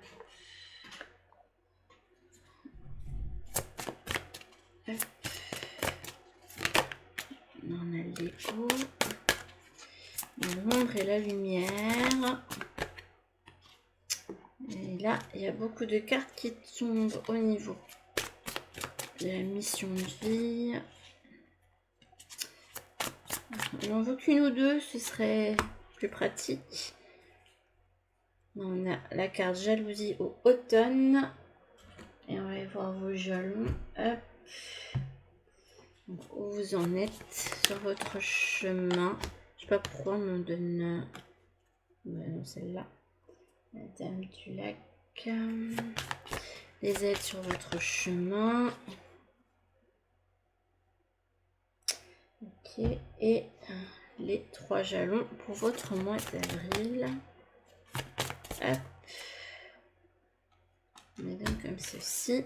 Hop. On a l'écho, l'ombre et la lumière. Et là, il y a beaucoup de cartes qui tombent au niveau de la mission de vie. On n'en veut qu'une ou deux, ce serait plus pratique. On a la carte jalousie au automne. Et on va aller voir vos jalons. Hop. Donc, où vous en êtes sur votre chemin. Je sais pas pourquoi on me donne celle-là. La dame du lac. Les aides sur votre chemin. Ok. Et les 3 jalons pour votre mois d'avril. Hop. On les donne comme ceci.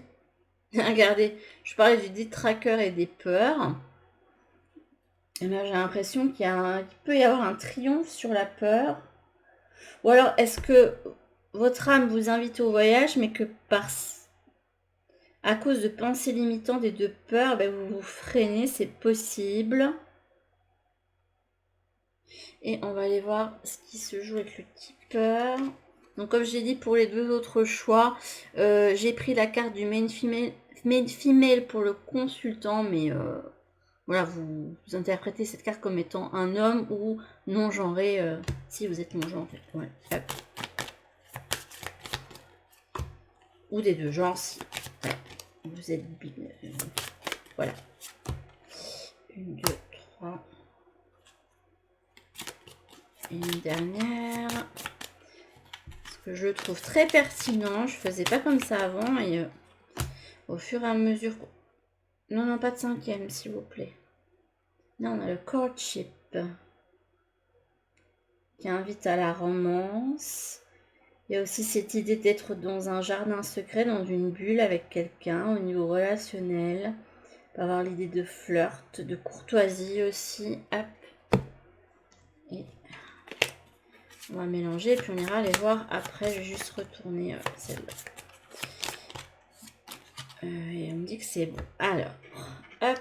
Regardez, je parlais du détraqueur et des peurs. Et ben, j'ai l'impression qu'il peut y avoir un triomphe sur la peur. Ou alors, est-ce que votre âme vous invite au voyage, mais que à cause de pensées limitantes et de peur, ben, vous vous freinez, c'est possible. Et on va aller voir ce qui se joue avec le tipeur. Donc comme j'ai dit pour les 2 autres choix, j'ai pris la carte du main female pour le consultant, mais voilà, vous interprétez cette carte comme étant un homme ou non-genré, si vous êtes non-genré. Ouais. Hop. Ou des 2 genres si vous êtes voilà. 1, 2, 3. Et une dernière. Ce que je trouve très pertinent. Je faisais pas comme ça avant et au fur et à mesure. Non, pas de 5e, s'il vous plaît. Là, on a le courtship qui invite à la romance. Il y a aussi cette idée d'être dans un jardin secret, dans une bulle avec quelqu'un au niveau relationnel. On peut avoir l'idée de flirt, de courtoisie aussi. Hop. Et on va mélanger, puis on ira les voir après. Je vais juste retourner celle-là. Et on me dit que c'est bon. Alors, hop.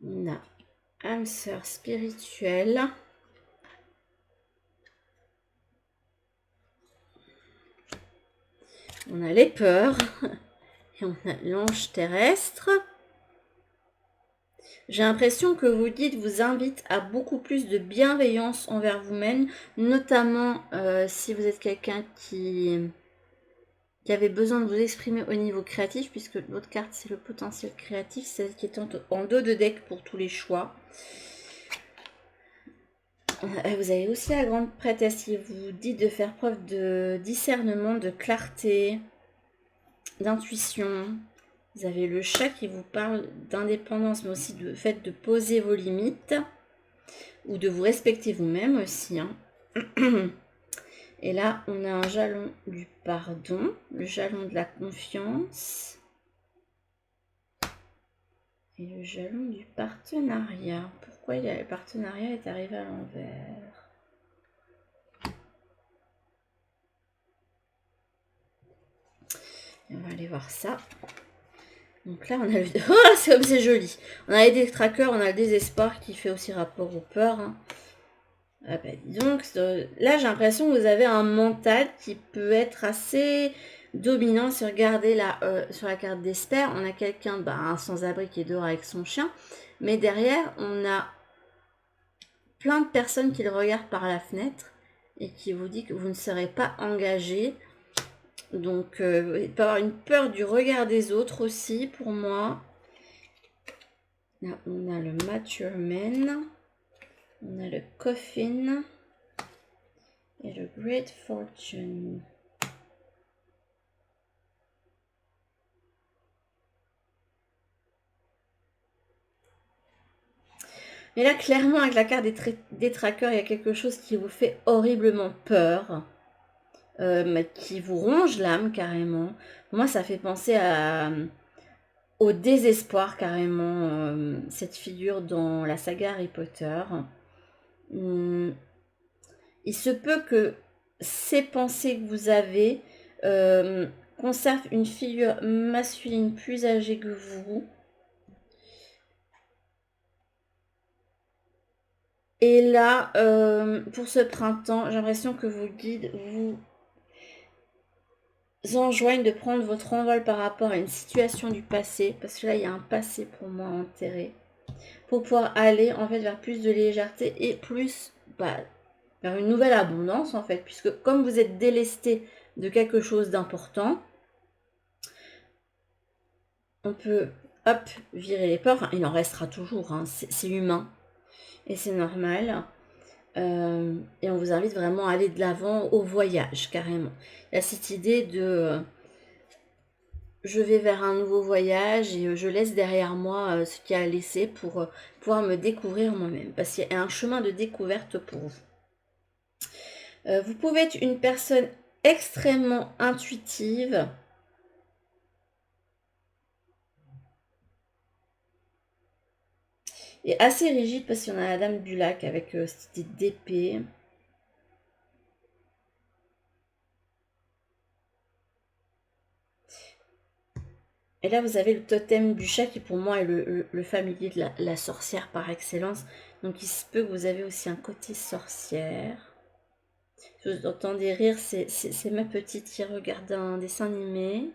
On a âme sœur spirituelle. On a les peurs. Et on a l'ange terrestre. J'ai l'impression que vos guides vous invitent à beaucoup plus de bienveillance envers vous-même, notamment si vous êtes quelqu'un qui avait besoin de vous exprimer au niveau créatif, puisque l'autre carte c'est le potentiel créatif, celle qui est en dos de deck pour tous les choix. Vous avez aussi la grande prêtresse qui vous dit de faire preuve de discernement, de clarté, d'intuition. Vous avez le chat qui vous parle d'indépendance, mais aussi du fait de poser vos limites ou de vous respecter vous-même aussi. Hein. Et là, on a un jalon du pardon, le jalon de la confiance et le jalon du partenariat. Pourquoi le partenariat est arrivé à l'envers? On va aller voir ça. Donc là, on a le... Oh, c'est comme c'est joli. On a les détraqueurs, on a le désespoir qui fait aussi rapport aux peurs. Hein. Ah bah, dis donc, là, j'ai l'impression que vous avez un mental qui peut être assez dominant. Si vous regardez là, sur la carte d'Esther, on a quelqu'un, un sans-abri qui est dehors avec son chien. Mais derrière, on a plein de personnes qui le regardent par la fenêtre et qui vous dit que vous ne serez pas engagé. Donc, il peut y avoir une peur du regard des autres aussi, pour moi. Là, on a le Mature Man. On a le Coffin. Et le Great Fortune. Mais là, clairement, avec la carte des trackers, il y a quelque chose qui vous fait horriblement peur. Qui vous ronge l'âme carrément. Moi, ça fait penser au désespoir carrément, cette figure dans la saga Harry Potter. Il se peut que ces pensées que vous avez conservent une figure masculine plus âgée que vous. Et là, pour ce printemps, j'ai l'impression que vos guides vous enjoignent de prendre votre envol par rapport à une situation du passé, parce que là il y a un passé pour moi enterré. pour pouvoir aller en fait vers plus de légèreté et plus vers une nouvelle abondance en fait, puisque comme vous êtes délesté de quelque chose d'important, on peut hop virer les peurs. Enfin, il en restera toujours, hein, c'est humain et c'est normal. Et on vous invite vraiment à aller de l'avant au voyage carrément. Il y a cette idée de je vais vers un nouveau voyage et je laisse derrière moi ce qu'il y a à laisser pour pouvoir me découvrir moi-même. Parce qu'il y a un chemin de découverte pour vous. Vous pouvez être une personne extrêmement intuitive. Et assez rigide parce qu'on a la dame du lac avec cette idée d'épée. Et là, vous avez le totem du chat qui, pour moi, est le familier de la sorcière par excellence. Donc, il se peut que vous avez aussi un côté sorcière. Si vous entendez rire, c'est ma petite qui regarde un dessin animé.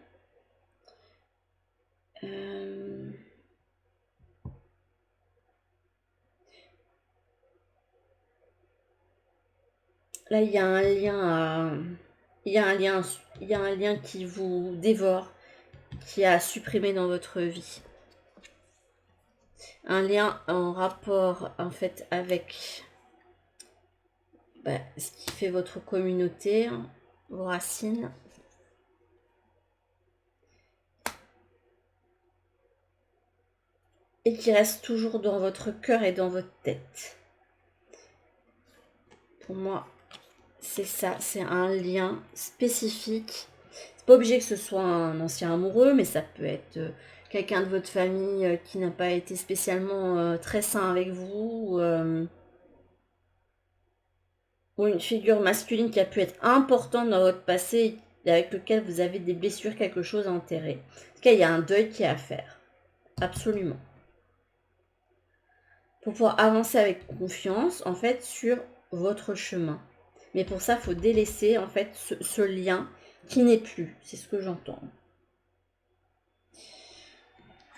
Là, il y a un lien il y a un lien qui vous dévore, qui a supprimé dans votre vie. Un lien en rapport en fait avec ce qui fait votre communauté, vos racines. Et qui reste toujours dans votre cœur et dans votre tête. Pour moi, c'est ça, c'est un lien spécifique. C'est pas obligé que ce soit un ancien amoureux, mais ça peut être quelqu'un de votre famille qui n'a pas été spécialement très sain avec vous, ou une figure masculine qui a pu être importante dans votre passé et avec lequel vous avez des blessures, quelque chose à enterrer. En tout cas, il y a un deuil qui est à faire. Absolument. Pour pouvoir avancer avec confiance, en fait, sur votre chemin. Mais pour ça, il faut délaisser, en fait, ce lien qui n'est plus. C'est ce que j'entends.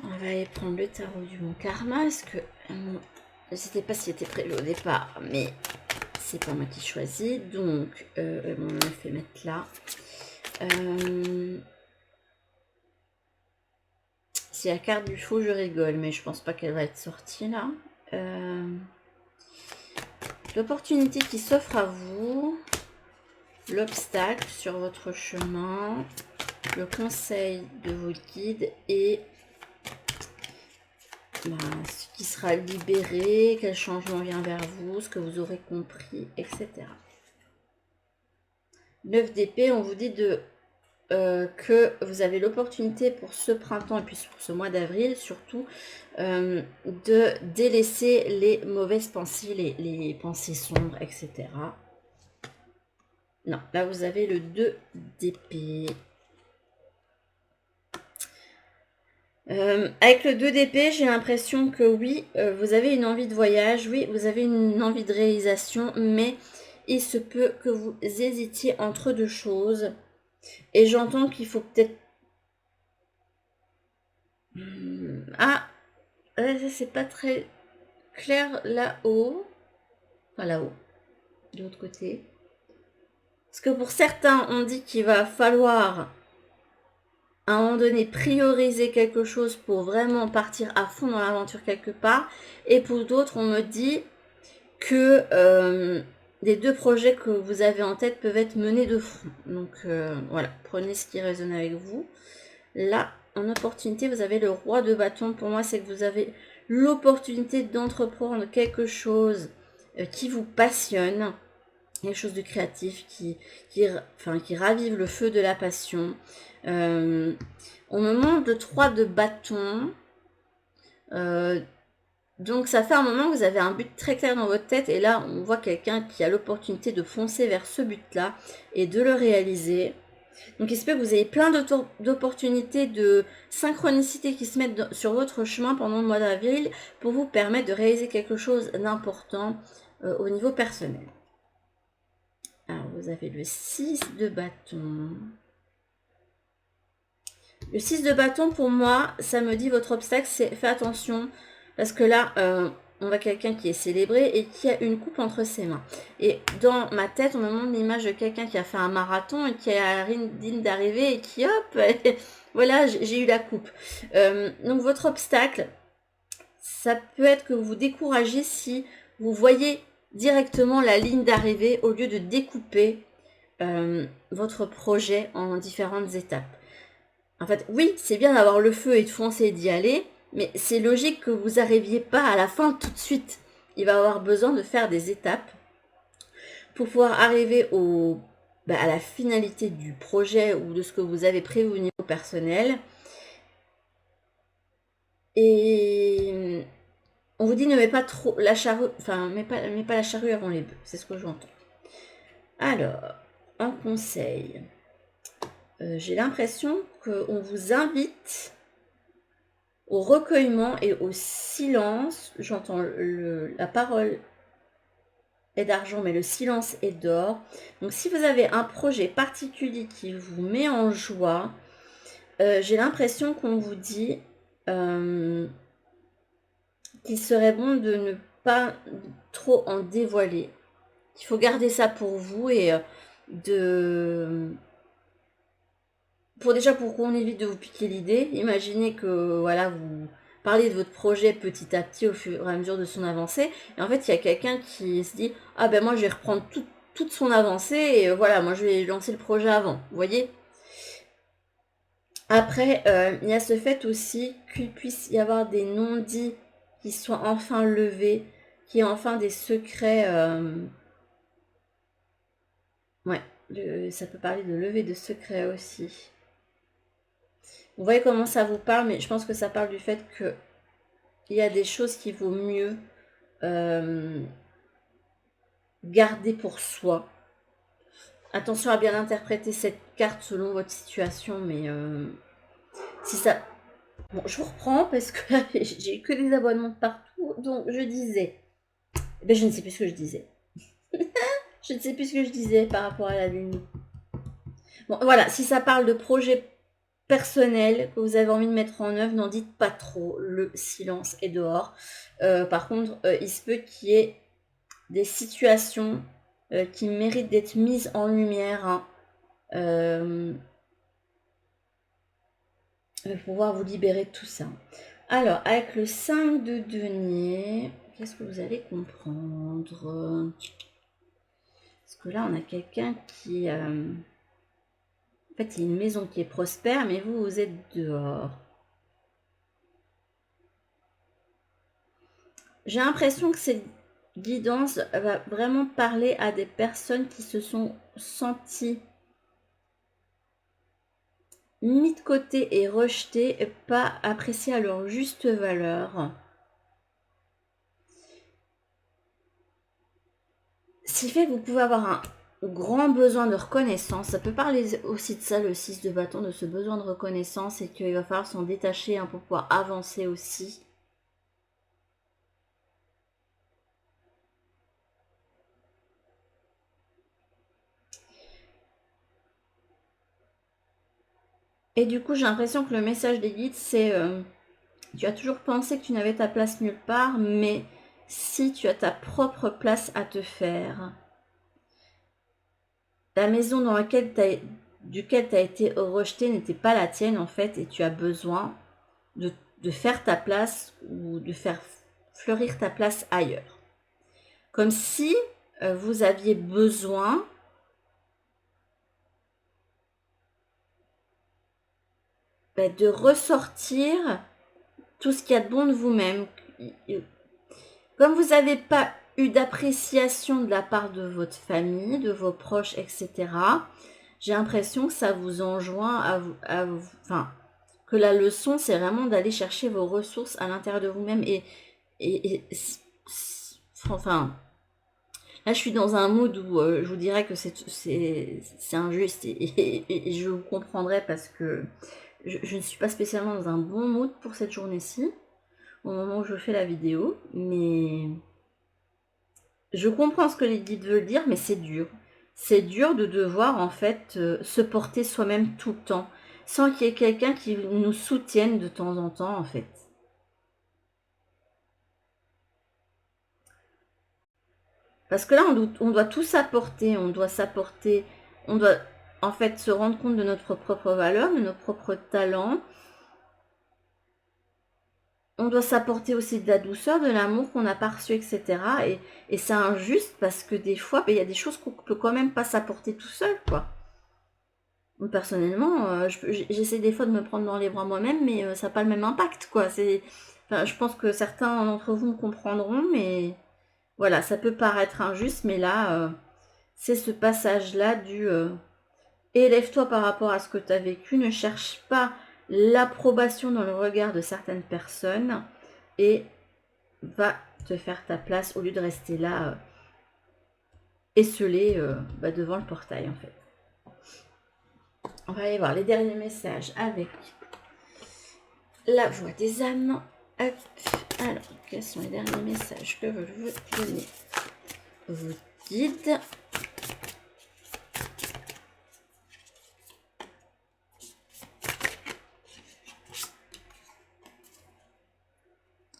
On va aller prendre le tarot du Bon Karma, parce que je ne sais pas s'il était prévu au départ, mais c'est pas moi qui choisis. Donc, on me fait mettre là. Si la carte du faux, je rigole, mais je pense pas qu'elle va être sortie là. L'opportunité qui s'offre à vous, l'obstacle sur votre chemin, le conseil de vos guides et ce qui sera libéré, quel changement vient vers vous, ce que vous aurez compris, etc. 9 d'épée, on vous dit que vous avez l'opportunité pour ce printemps et puis pour ce mois d'avril surtout de délaisser les mauvaises pensées, les pensées sombres, etc. Non, là vous avez le 2 d'épée. Avec le 2 d'épée, j'ai l'impression que oui, vous avez une envie de voyage, oui, vous avez une envie de réalisation, mais il se peut que vous hésitiez entre deux choses. Et j'entends qu'il faut peut-être... Ah, c'est pas très clair là-haut. Enfin là-haut, de l'autre côté. Parce que pour certains, on dit qu'il va falloir à un moment donné prioriser quelque chose pour vraiment partir à fond dans l'aventure quelque part. Et pour d'autres, on me dit que les deux projets que vous avez en tête peuvent être menés de front. Donc voilà, prenez ce qui résonne avec vous. Là, en opportunité, vous avez le roi de bâton. Pour moi, c'est que vous avez l'opportunité d'entreprendre quelque chose qui vous passionne, quelque chose de créatif qui ravive le feu de la passion. On me montre le 3 de bâton. Donc ça fait un moment que vous avez un but très clair dans votre tête et là on voit quelqu'un qui a l'opportunité de foncer vers ce but-là et de le réaliser. Donc il se peut que vous ayez plein d'opportunités, de synchronicité qui se mettent sur votre chemin pendant le mois d'avril pour vous permettre de réaliser quelque chose d'important au niveau personnel. Alors vous avez le 6 de bâton. Le 6 de bâton pour moi, ça me dit votre obstacle, c'est fais attention. Parce que là, on voit quelqu'un qui est célébré et qui a une coupe entre ses mains. Et dans ma tête, on me montre l'image de quelqu'un qui a fait un marathon et qui est à la ligne d'arrivée et qui, hop, voilà, j'ai eu la coupe. Donc votre obstacle, ça peut être que vous vous découragez si vous voyez directement la ligne d'arrivée au lieu de découper votre projet en différentes étapes. En fait, oui, c'est bien d'avoir le feu et de foncer et d'y aller, mais c'est logique que vous n'arriviez pas à la fin tout de suite. Il va avoir besoin de faire des étapes pour pouvoir arriver à la finalité du projet ou de ce que vous avez prévu au niveau personnel. Et on vous dit ne mets pas trop la charrue, enfin, mets pas la charrue avant les bœufs, c'est ce que j'entends. Alors, en conseil, j'ai l'impression qu'on vous invite au recueillement et au silence. J'entends la parole est d'argent, mais le silence est d'or. Donc si vous avez un projet particulier qui vous met en joie, j'ai l'impression qu'on vous dit qu'il serait bon de ne pas trop en dévoiler. Il faut garder ça pour vous et pour qu'on évite de vous piquer l'idée. Imaginez que voilà, vous parlez de votre projet petit à petit au fur et à mesure de son avancée. Et en fait, il y a quelqu'un qui se dit « Ah ben moi, je vais reprendre toute son avancée et voilà, moi, je vais lancer le projet avant. » Vous voyez ? Après, il y a ce fait aussi qu'il puisse y avoir des non-dits qui soient enfin levés, qu'il y ait enfin des secrets... Ouais, ça peut parler de levée de secrets aussi. Vous voyez comment ça vous parle, mais je pense que ça parle du fait que il y a des choses qu'il vaut mieux garder pour soi. Attention à bien interpréter cette carte selon votre situation, mais si ça... Bon, je vous reprends parce que là, j'ai eu que des abonnements de partout, donc je disais... Ben, je ne sais plus ce que je disais. Je ne sais plus ce que je disais par rapport à la ligne. Bon, voilà, si ça parle de projet personnel que vous avez envie de mettre en œuvre, n'en dites pas trop, le silence est dehors. Par contre, il se peut qu'il y ait des situations qui méritent d'être mises en lumière pour pouvoir vous libérer de tout ça. Alors, avec le 5 de denier, qu'est-ce que vous allez comprendre? Parce que là, on a quelqu'un qui... En fait, il y a une maison qui est prospère, mais vous êtes dehors. J'ai l'impression que cette guidance va vraiment parler à des personnes qui se sont senties mis de côté et rejetées, et pas appréciées à leur juste valeur. Ce qui fait que vous pouvez avoir un grand besoin de reconnaissance. Ça peut parler aussi de ça, le 6 de bâton, de ce besoin de reconnaissance, et qu'il va falloir s'en détacher pour pouvoir avancer aussi. Et du coup, j'ai l'impression que le message des guides, c'est tu as toujours pensé que tu n'avais ta place nulle part, mais si tu as ta propre place à te faire, la maison duquel tu as été rejeté n'était pas la tienne en fait, et tu as besoin de faire ta place ou de faire fleurir ta place ailleurs. Comme si vous aviez besoin de ressortir tout ce qu'il y a de bon de vous-même. Comme vous n'avez pas eu d'appréciation de la part de votre famille, de vos proches, etc., j'ai l'impression que ça vous enjoint enfin, que la leçon, c'est vraiment d'aller chercher vos ressources à l'intérieur de vous-même. Enfin, là, je suis dans un mood où je vous dirais que c'est injuste et je vous comprendrai parce que je ne suis pas spécialement dans un bon mood pour cette journée-ci, au moment où je fais la vidéo, mais je comprends ce que les guides veulent dire, mais c'est dur. C'est dur de devoir en fait se porter soi-même tout le temps, sans qu'il y ait quelqu'un qui nous soutienne de temps en temps en fait. Parce que là, on doit tout s'apporter, on doit s'apporter, on doit en fait se rendre compte de notre propre valeur, de nos propres talents. On doit s'apporter aussi de la douceur, de l'amour qu'on n'a pas reçu, etc. Et c'est injuste parce que des fois, il y a des choses qu'on peut quand même pas s'apporter tout seul, quoi. Personnellement, j'essaie des fois de me prendre dans les bras moi-même, mais ça n'a pas le même impact, quoi. Enfin, je pense que certains d'entre vous me comprendront, mais voilà, ça peut paraître injuste, mais là, c'est ce passage-là du élève-toi par rapport à ce que tu as vécu, ne cherche pas l'approbation dans le regard de certaines personnes et va te faire ta place au lieu de rester là esselé devant le portail en fait. On va aller voir les derniers messages avec la voix des âmes. Hop. Alors, quels sont les derniers messages que je veux donner vos guides?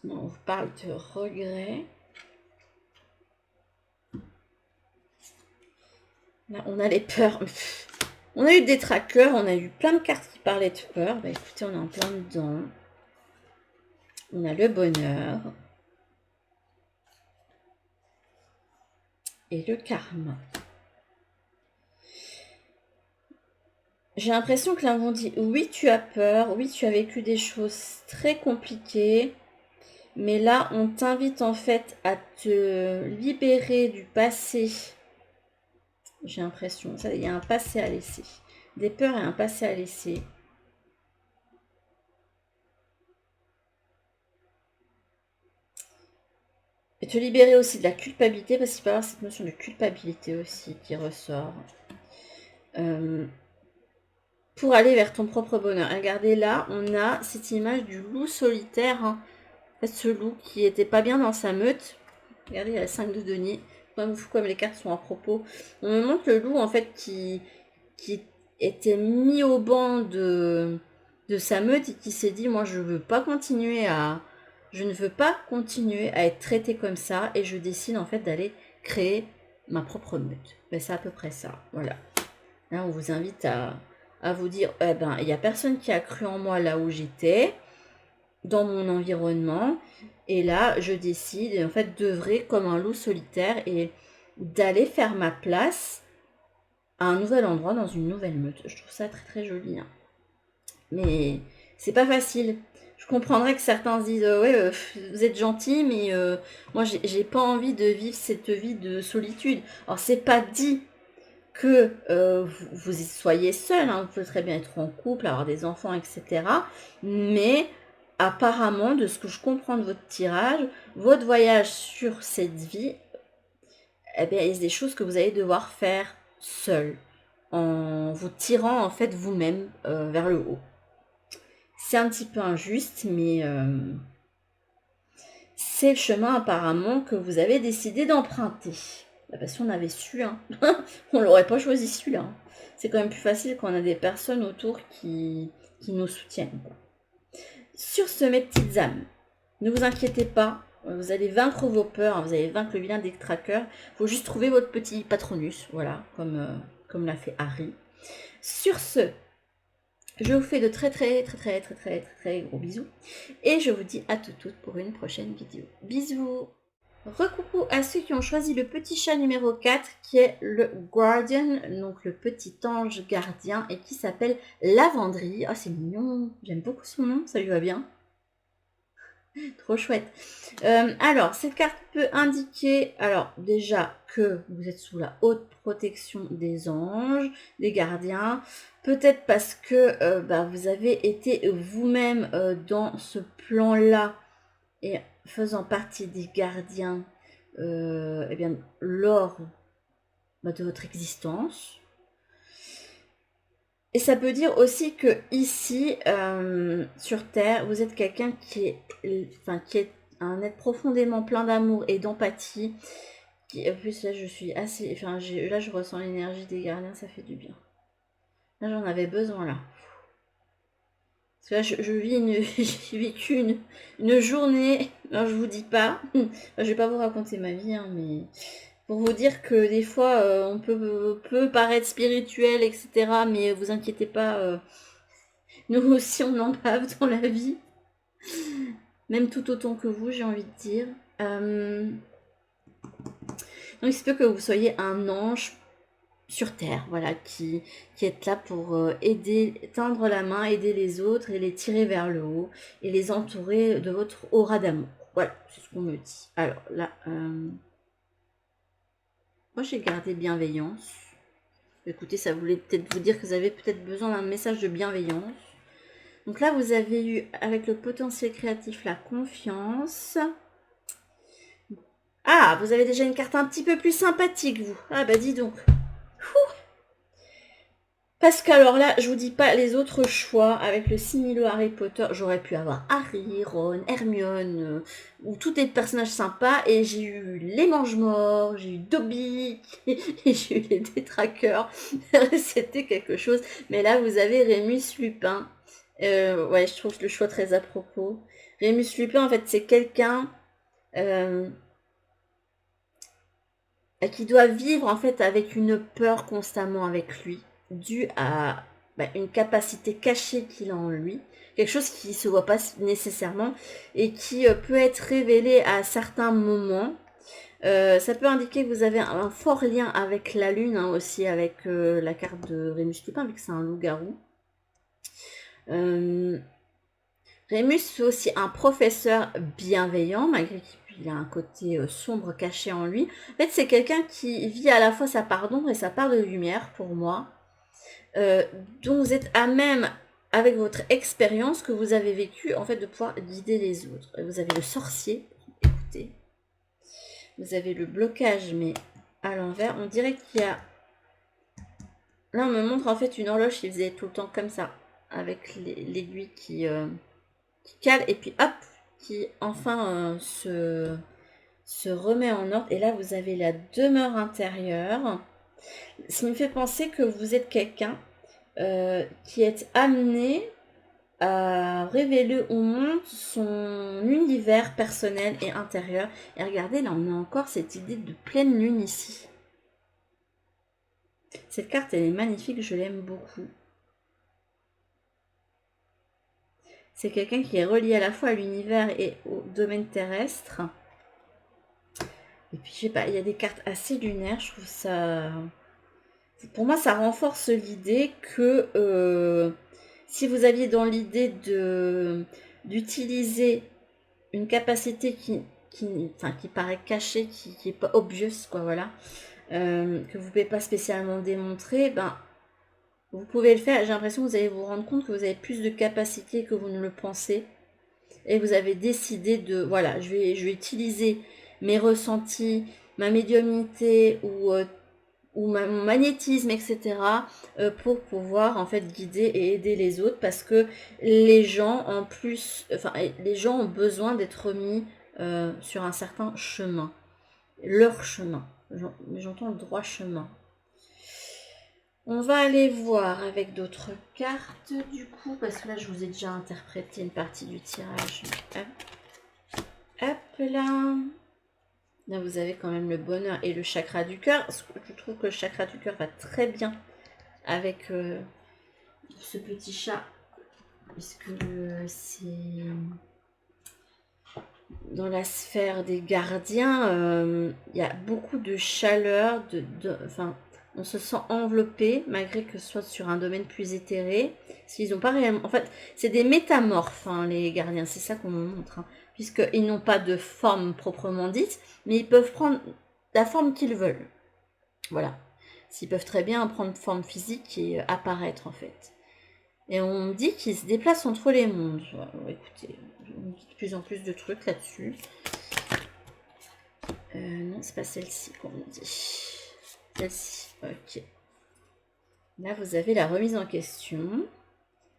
On vous parle de regret. Là, on a les peurs. On a eu des trackers, on a eu plein de cartes qui parlaient de peur. Bah écoutez, on est en plein dedans. On a le bonheur. Et le karma. J'ai l'impression que là, on dit oui, tu as peur, oui, tu as vécu des choses très compliquées, mais là, on t'invite en fait à te libérer du passé. J'ai l'impression, il y a un passé à laisser. Des peurs et un passé à laisser. Et te libérer aussi de la culpabilité, parce qu'il peut y avoir cette notion de culpabilité aussi qui ressort. Pour aller vers ton propre bonheur. Regardez là, on a cette image du loup solitaire. Hein. En fait, ce loup qui était pas bien dans sa meute. Regardez, il y a le 5 de denier. Comme les cartes sont à propos. On me montre le loup en fait qui était mis au banc de sa meute et qui s'est dit moi je veux pas continuer à je ne veux pas continuer à être traité comme ça et je décide en fait d'aller créer ma propre meute. Mais c'est à peu près ça. Voilà. Là on vous invite à vous dire eh ben il y a personne qui a cru en moi là où j'étais dans mon environnement et là je décide en fait d'œuvrer comme un loup solitaire et d'aller faire ma place à un nouvel endroit dans une nouvelle meute. Je trouve ça très très joli. Hein. Mais c'est pas facile. Je comprendrais que certains se disent ouais vous êtes gentil mais moi j'ai pas envie de vivre cette vie de solitude. Alors c'est pas dit que vous soyez seul, hein. Vous pouvez très bien être en couple, avoir des enfants, etc. Mais apparemment, de ce que je comprends de votre tirage, votre voyage sur cette vie, eh bien, il y a des choses que vous allez devoir faire seul, en vous tirant en fait vous-même vers le haut. C'est un petit peu injuste, mais c'est le chemin apparemment que vous avez décidé d'emprunter. Parce qu'on avait su, hein. On l'aurait pas choisi celui-là. Hein. C'est quand même plus facile quand on a des personnes autour qui nous soutiennent. Quoi. Sur ce, mes petites âmes, ne vous inquiétez pas, vous allez vaincre vos peurs, hein, vous allez vaincre le vilain des trackers. Il faut juste trouver votre petit patronus, voilà, comme l'a fait Harry. Sur ce, je vous fais de très gros bisous. Et je vous dis à toutes pour une prochaine vidéo. Bisous. Recoucou à ceux qui ont choisi le petit chat numéro 4 qui est le Guardian, donc le petit ange gardien et qui s'appelle Lavendry. Oh c'est mignon, j'aime beaucoup son nom, ça lui va bien. Trop chouette. Alors, cette carte peut indiquer, alors déjà que vous êtes sous la haute protection des anges, des gardiens, peut-être parce que vous avez été vous-même dans ce plan-là et faisant partie des gardiens eh bien, lors de votre existence. Et ça peut dire aussi que ici, sur Terre, vous êtes quelqu'un qui est un être profondément plein d'amour et d'empathie. En plus, là, je suis assez... là, je ressens l'énergie des gardiens, ça fait du bien. Là, j'en avais besoin, là. Parce que là, j'ai vécu une journée... Alors, je vous dis pas... je vais pas vous raconter ma vie, hein, mais... pour vous dire que des fois, on peut paraître spirituel, etc. Mais vous inquiétez pas, nous aussi, on en bave dans la vie. Même tout autant que vous, j'ai envie de dire. Donc, il se peut que vous soyez un ange sur Terre, voilà, qui est là pour aider, tendre la main, aider les autres et les tirer vers le haut et les entourer de votre aura d'amour. Voilà, c'est ce qu'on me dit. Alors là, moi j'ai gardé bienveillance. Écoutez, ça voulait peut-être vous dire que vous avez peut-être besoin d'un message de bienveillance. Donc là, vous avez eu, avec le potentiel créatif, la confiance. Ah, vous avez déjà une carte un petit peu plus sympathique, vous. Ah bah dis donc. Parce qu'alors là, je vous dis pas les autres choix avec le similo Harry Potter. J'aurais pu avoir Harry, Ron, Hermione, ou tous des personnages sympas. Et j'ai eu les Mange-Morts, j'ai eu Dobby, et j'ai eu les Détraqueurs. C'était quelque chose. Mais là, vous avez Rémus Lupin. Ouais, je trouve le choix très à propos. Rémus Lupin, en fait, c'est quelqu'un qui doit vivre en fait avec une peur constamment avec lui, due à une capacité cachée qu'il a en lui, quelque chose qui ne se voit pas nécessairement et qui peut être révélé à certains moments. Ça peut indiquer que vous avez un fort lien avec la lune, hein, aussi avec la carte de Rémus Lupin, vu que c'est un loup-garou. Rémus, c'est aussi un professeur bienveillant, malgré qu'il a un côté sombre caché en lui. En fait, c'est quelqu'un qui vit à la fois sa part d'ombre et sa part de lumière, pour moi, dont vous êtes à même, avec votre expérience que vous avez vécue, en fait, de pouvoir guider les autres. Vous avez le sorcier, écoutez. Vous avez le blocage, mais à l'envers. On dirait qu'il y a... Là, on me montre en fait une horloge qui faisait tout le temps comme ça, avec l'aiguille qui cale, et puis hop, qui enfin se remet en ordre. Et là, vous avez la demeure intérieure. Ce qui me fait penser que vous êtes quelqu'un qui est amené à révéler au monde son univers personnel et intérieur. Et regardez, là, on a encore cette idée de pleine lune ici. Cette carte, elle est magnifique, je l'aime beaucoup. C'est quelqu'un qui est relié à la fois à l'univers et au domaine terrestre. Et puis, je sais pas, il y a des cartes assez lunaires, je trouve ça... Pour moi, ça renforce l'idée que si vous aviez dans l'idée d'utiliser une capacité qui paraît cachée, qui n'est pas obvious, quoi, voilà, que vous ne pouvez pas spécialement démontrer, ben, vous pouvez le faire. J'ai l'impression que vous allez vous rendre compte que vous avez plus de capacité que vous ne le pensez. Et vous avez décidé de, voilà, je vais utiliser mes ressentis, ma médiumnité ou mon magnétisme, etc., pour pouvoir en fait guider et aider les autres, parce que les gens en plus, enfin les gens ont besoin d'être mis sur un certain chemin, leur chemin. J'entends le droit chemin. On va aller voir avec d'autres cartes du coup, parce que là je vous ai déjà interprété une partie du tirage. Hop, hop là. Là, vous avez quand même le bonheur et le chakra du cœur. Je trouve que le chakra du cœur va très bien avec ce petit chat. Puisque c'est dans la sphère des gardiens, il y a beaucoup de chaleur. Enfin, on se sent enveloppé, malgré que ce soit sur un domaine plus éthéré. Parce qu'ils n'ont pas réellement... En fait, c'est des métamorphes, hein, les gardiens. C'est ça qu'on nous montre. Hein. Puisqu'ils n'ont pas de forme proprement dite, mais ils peuvent prendre la forme qu'ils veulent. Voilà. Ils peuvent très bien prendre forme physique et apparaître, en fait. Et on me dit qu'ils se déplacent entre les mondes. Voilà, écoutez, on me dit de plus en plus de trucs là-dessus. Non, c'est pas celle-ci qu'on me dit. Celle-ci, ok. Là, vous avez la remise en question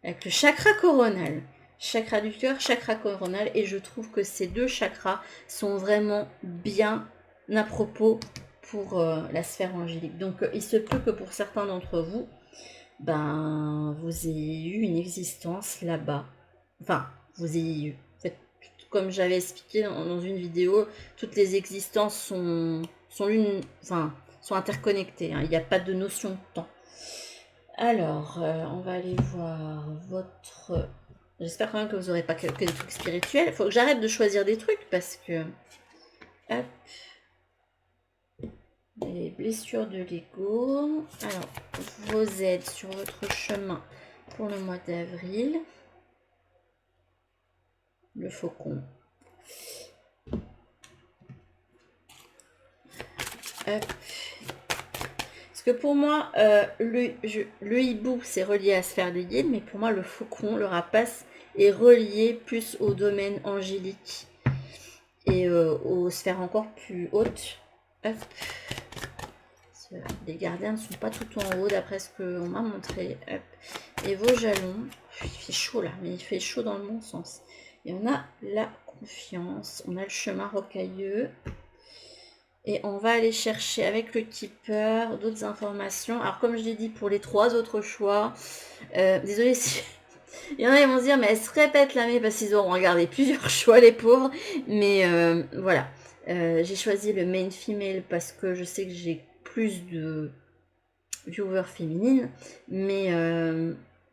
avec le chakra coronal. Chakra du cœur, chakra coronal. Et je trouve que ces deux chakras sont vraiment bien à propos pour la sphère angélique. Donc, il se peut que pour certains d'entre vous, vous ayez eu une existence là-bas. Enfin, vous ayez eu. En fait, comme j'avais expliqué dans une vidéo, toutes les existences sont sont interconnectés, hein. Il n'y a pas de notion de temps. Alors, on va aller voir votre... J'espère quand même que vous n'aurez pas que des trucs spirituels. Il faut que j'arrête de choisir des trucs parce que... Hop. Les blessures de l'ego. Alors, vos aides sur votre chemin pour le mois d'avril. Le faucon. Hop. Parce que pour moi, le hibou, c'est relié à la sphère des guides, mais pour moi, le faucon, le rapace, est relié plus au domaine angélique et aux sphères encore plus hautes. Hop. Les gardiens ne sont pas tout en haut, d'après ce qu'on m'a montré. Hop. Et vos jalons. Il fait chaud là, mais il fait chaud dans le bon sens. Et on a la confiance, on a le chemin rocailleux. Et on va aller chercher avec le keeper d'autres informations. Alors comme je l'ai dit pour les 3 autres choix, désolé si... Il y en a qui vont se dire mais elle se répète là, mais parce qu'ils auront regardé plusieurs choix les pauvres. Mais voilà, j'ai choisi le main female parce que je sais que j'ai plus de viewers féminines. Mais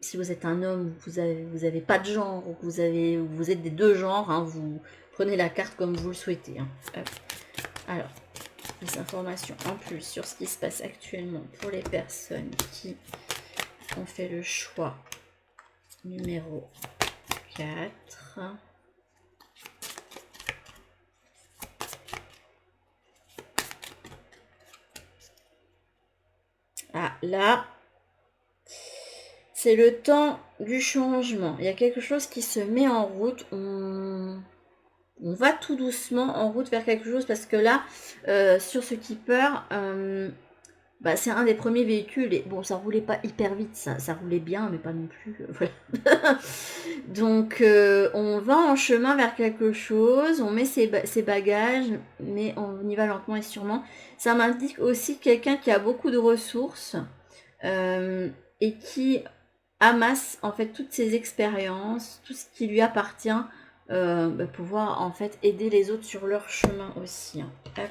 si vous êtes un homme, vous avez pas de genre, ou vous êtes des 2 genres, hein, vous prenez la carte comme vous le souhaitez. Hein. Alors, des informations en plus sur ce qui se passe actuellement pour les personnes qui ont fait le choix numéro 4. Ah, là, c'est le temps du changement. Il y a quelque chose qui se met en route. On va tout doucement en route vers quelque chose parce que là, sur ce keeper, c'est un des premiers véhicules. Et bon, ça roulait pas hyper vite, ça roulait bien, mais pas non plus. Voilà. Donc, on va en chemin vers quelque chose, on met ses bagages, mais on y va lentement et sûrement. Ça m'indique aussi quelqu'un qui a beaucoup de ressources et qui amasse en fait toutes ses expériences, tout ce qui lui appartient, pouvoir en fait aider les autres sur leur chemin aussi. Hein. Hop.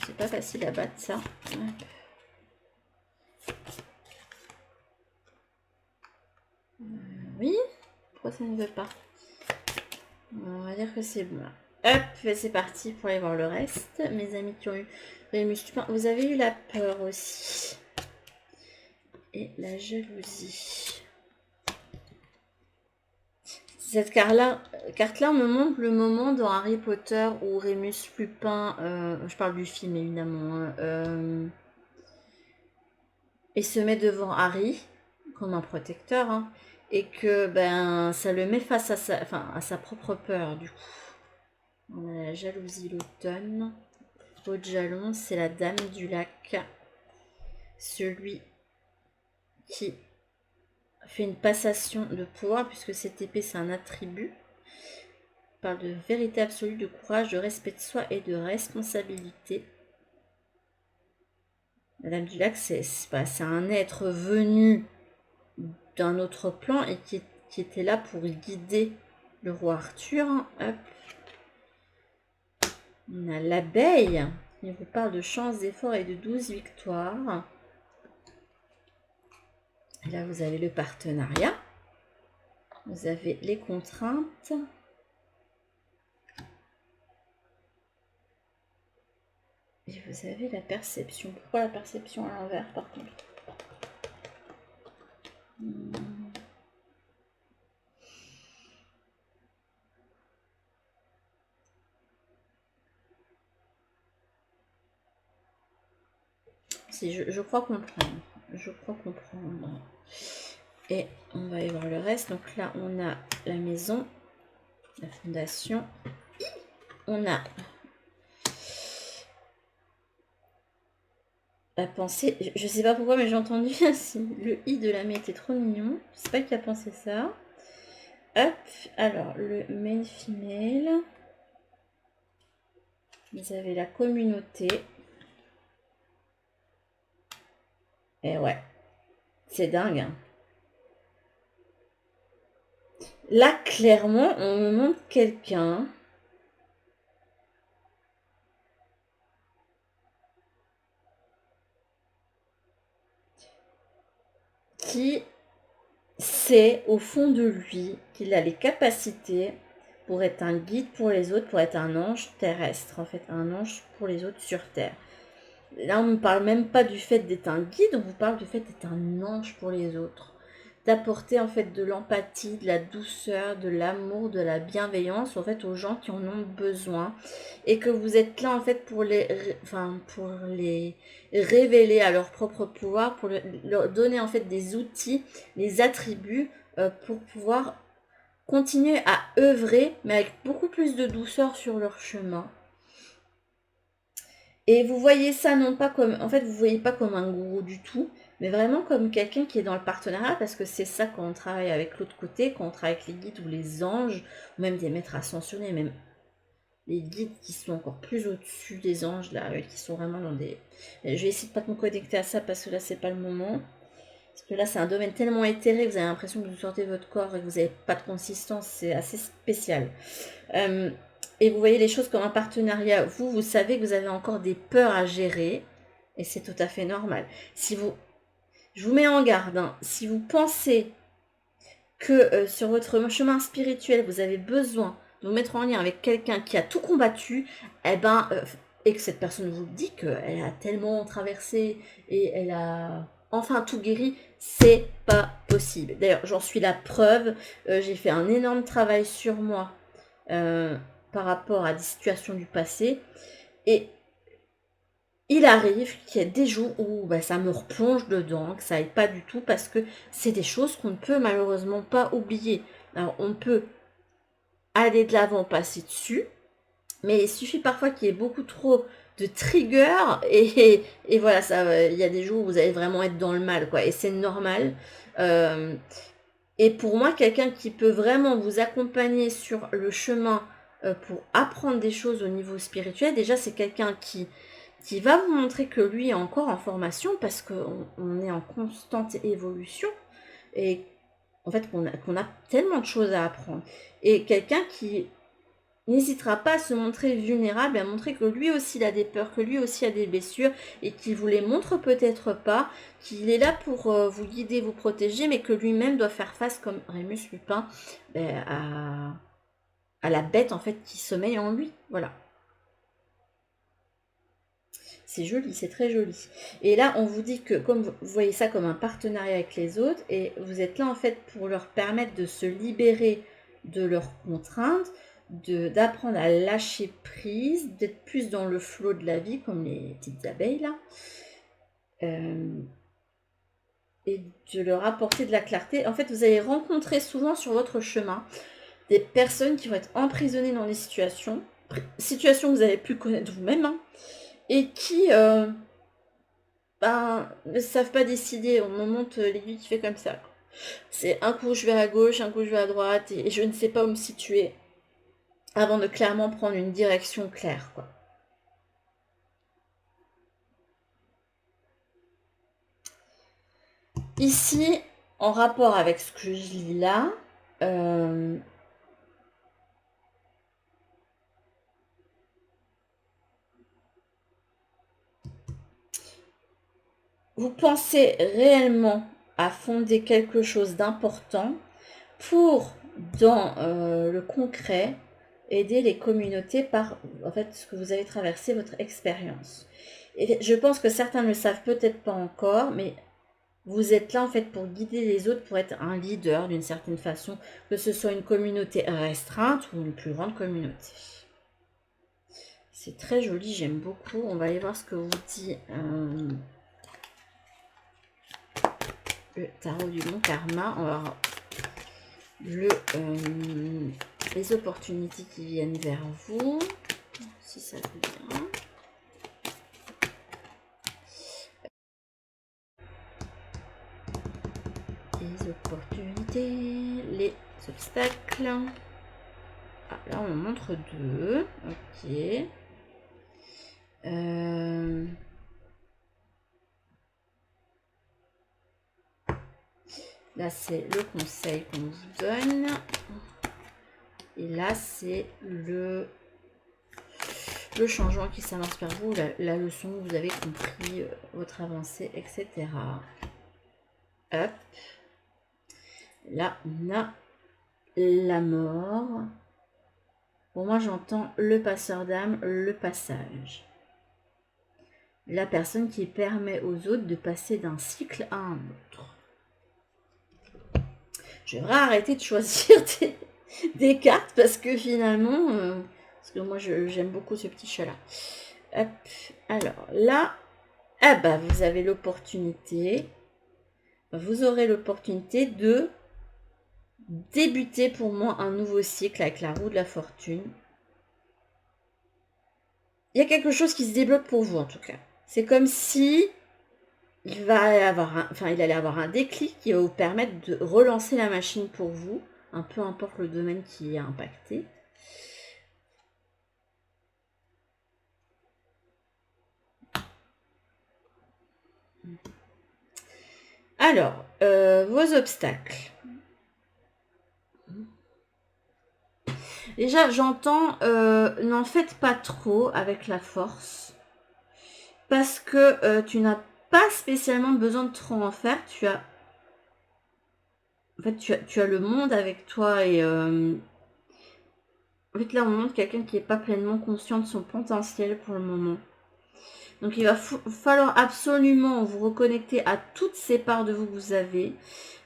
C'est pas facile à battre ça. Hop. Oui, pourquoi ça ne veut pas? On va dire que c'est bon. Hop, c'est parti pour aller voir le reste. Mes amis qui ont eu Rémus Lupin, vous avez eu la peur aussi. Et la jalousie. Cette carte-là me montre le moment dans Harry Potter où Rémus Lupin, je parle du film évidemment, et se met devant Harry comme un protecteur, hein, et que ça le met face à sa propre peur du coup. On a la jalousie, l'automne. Votre jalon, c'est la dame du lac. Celui qui fait une passation de pouvoir, puisque cette épée, c'est un attribut. On parle de vérité absolue, de courage, de respect de soi et de responsabilité. La dame du lac, c'est un être venu d'un autre plan et qui était là pour guider le roi Arthur. Hop. On a l'abeille. Il vous parle de chance, d'efforts et de 12 victoires. Et là, vous avez le partenariat. Vous avez les contraintes. Et vous avez la perception. Pourquoi la perception à l'envers, par contre? Si, je crois comprendre. Je crois comprendre. Et on va y voir le reste. Donc là, on a la maison, la fondation. On a la pensée. Je sais pas pourquoi, mais j'ai entendu le i de la main était trop mignon. Je sais pas qui a pensé ça. Hop, alors le main female. Vous avez la communauté. Et ouais, c'est dingue, hein. Là, clairement, on me montre quelqu'un qui sait au fond de lui qu'il a les capacités pour être un guide pour les autres, pour être un ange terrestre, en fait, un ange pour les autres sur Terre. Là, on ne parle même pas du fait d'être un guide, on vous parle du fait d'être un ange pour les autres. D'apporter en fait de l'empathie, de la douceur, de l'amour, de la bienveillance en fait aux gens qui en ont besoin et que vous êtes là en fait pour les révéler à leur propre pouvoir, pour leur donner en fait des outils, des attributs pour pouvoir continuer à œuvrer mais avec beaucoup plus de douceur sur leur chemin. Et vous voyez ça non pas comme, en fait, vous voyez pas comme un gourou du tout, mais vraiment comme quelqu'un qui est dans le partenariat, parce que c'est ça quand on travaille avec l'autre côté, quand on travaille avec les guides ou les anges, ou même des maîtres ascensionnés, même les guides qui sont encore plus au-dessus des anges, là, qui sont vraiment dans des... Je vais essayer de pas me connecter à ça, parce que là, c'est pas le moment. Parce que là, c'est un domaine tellement éthéré, vous avez l'impression que vous sortez de votre corps et que vous n'avez pas de consistance, c'est assez spécial. Et vous voyez les choses comme un partenariat. Vous savez que vous avez encore des peurs à gérer. Et c'est tout à fait normal. Je vous mets en garde. Hein, si vous pensez que sur votre chemin spirituel, vous avez besoin de vous mettre en lien avec quelqu'un qui a tout combattu, eh ben, et que cette personne vous dit qu'elle a tellement traversé et elle a enfin tout guéri, c'est pas possible. D'ailleurs, j'en suis la preuve. J'ai fait un énorme travail sur moi. Par rapport à des situations du passé. Et il arrive qu'il y ait des jours où ça me replonge dedans, que ça aille pas du tout, parce que c'est des choses qu'on ne peut malheureusement pas oublier. Alors on peut aller de l'avant, passer dessus, mais il suffit parfois qu'il y ait beaucoup trop de triggers et voilà, ça, il y a des jours où vous allez vraiment être dans le mal, quoi, et c'est normal. Et pour moi, quelqu'un qui peut vraiment vous accompagner sur le chemin pour apprendre des choses au niveau spirituel, déjà c'est quelqu'un qui va vous montrer que lui est encore en formation parce qu'on est en constante évolution et en fait qu'on a tellement de choses à apprendre. Et quelqu'un qui n'hésitera pas à se montrer vulnérable, à montrer que lui aussi il a des peurs, que lui aussi a des blessures et qu'il vous les montre peut-être pas, qu'il est là pour vous guider, vous protéger, mais que lui-même doit faire face, comme Rémus Lupin, à la bête en fait qui sommeille en lui. Voilà. C'est joli, c'est très joli. Et là, on vous dit que comme vous voyez ça comme un partenariat avec les autres, et vous êtes là en fait pour leur permettre de se libérer de leurs contraintes, d'apprendre à lâcher prise, d'être plus dans le flot de la vie, comme les petites abeilles là, et de leur apporter de la clarté. En fait, vous allez rencontrer souvent sur votre chemin des personnes qui vont être emprisonnées dans des situations que vous avez pu connaître vous-même, hein, et qui ne savent pas décider. On me montre l'aiguille qui fait comme ça. C'est un coup je vais à gauche, un coup je vais à droite, et je ne sais pas où me situer avant de clairement prendre une direction claire, quoi. Ici, en rapport avec ce que je lis là, vous pensez réellement à fonder quelque chose d'important pour, dans le concret, aider les communautés par en fait ce que vous avez traversé, votre expérience. Et je pense que certains ne le savent peut-être pas encore, mais vous êtes là en fait pour guider les autres, pour être un leader d'une certaine façon, que ce soit une communauté restreinte ou une plus grande communauté. C'est très joli, j'aime beaucoup. On va aller voir ce que vous dit le tarot du bon karma. On va voir les opportunités qui viennent vers vous, si ça vous vient. Les opportunités, les obstacles. Ah, là on montre deux. Ok. Là, c'est le conseil qu'on vous donne. Et là, c'est le changement qui s'annonce vers vous, la leçon, vous avez compris votre avancée, etc. Hop. Là, on a la mort. Pour moi, j'entends le passeur d'âme, le passage. La personne qui permet aux autres de passer d'un cycle à un autre. Je devrais arrêter de choisir des cartes parce que finalement, parce que moi j'aime beaucoup ce petit chat là. Hop, alors là, ah bah vous avez l'opportunité, vous aurez l'opportunité de débuter pour moi un nouveau cycle avec la roue de la fortune. Il y a quelque chose qui se débloque pour vous en tout cas. C'est comme si il allait avoir un déclic qui va vous permettre de relancer la machine pour vous, un peu importe le domaine qui est impacté. Alors, vos obstacles. Déjà, j'entends, n'en faites pas trop avec la force. Parce que tu n'as pas spécialement besoin de trop en faire. En fait, tu as le monde avec toi et... en fait, là, on montre quelqu'un qui n'est pas pleinement conscient de son potentiel pour le moment. Donc, il va falloir absolument vous reconnecter à toutes ces parts de vous que vous avez.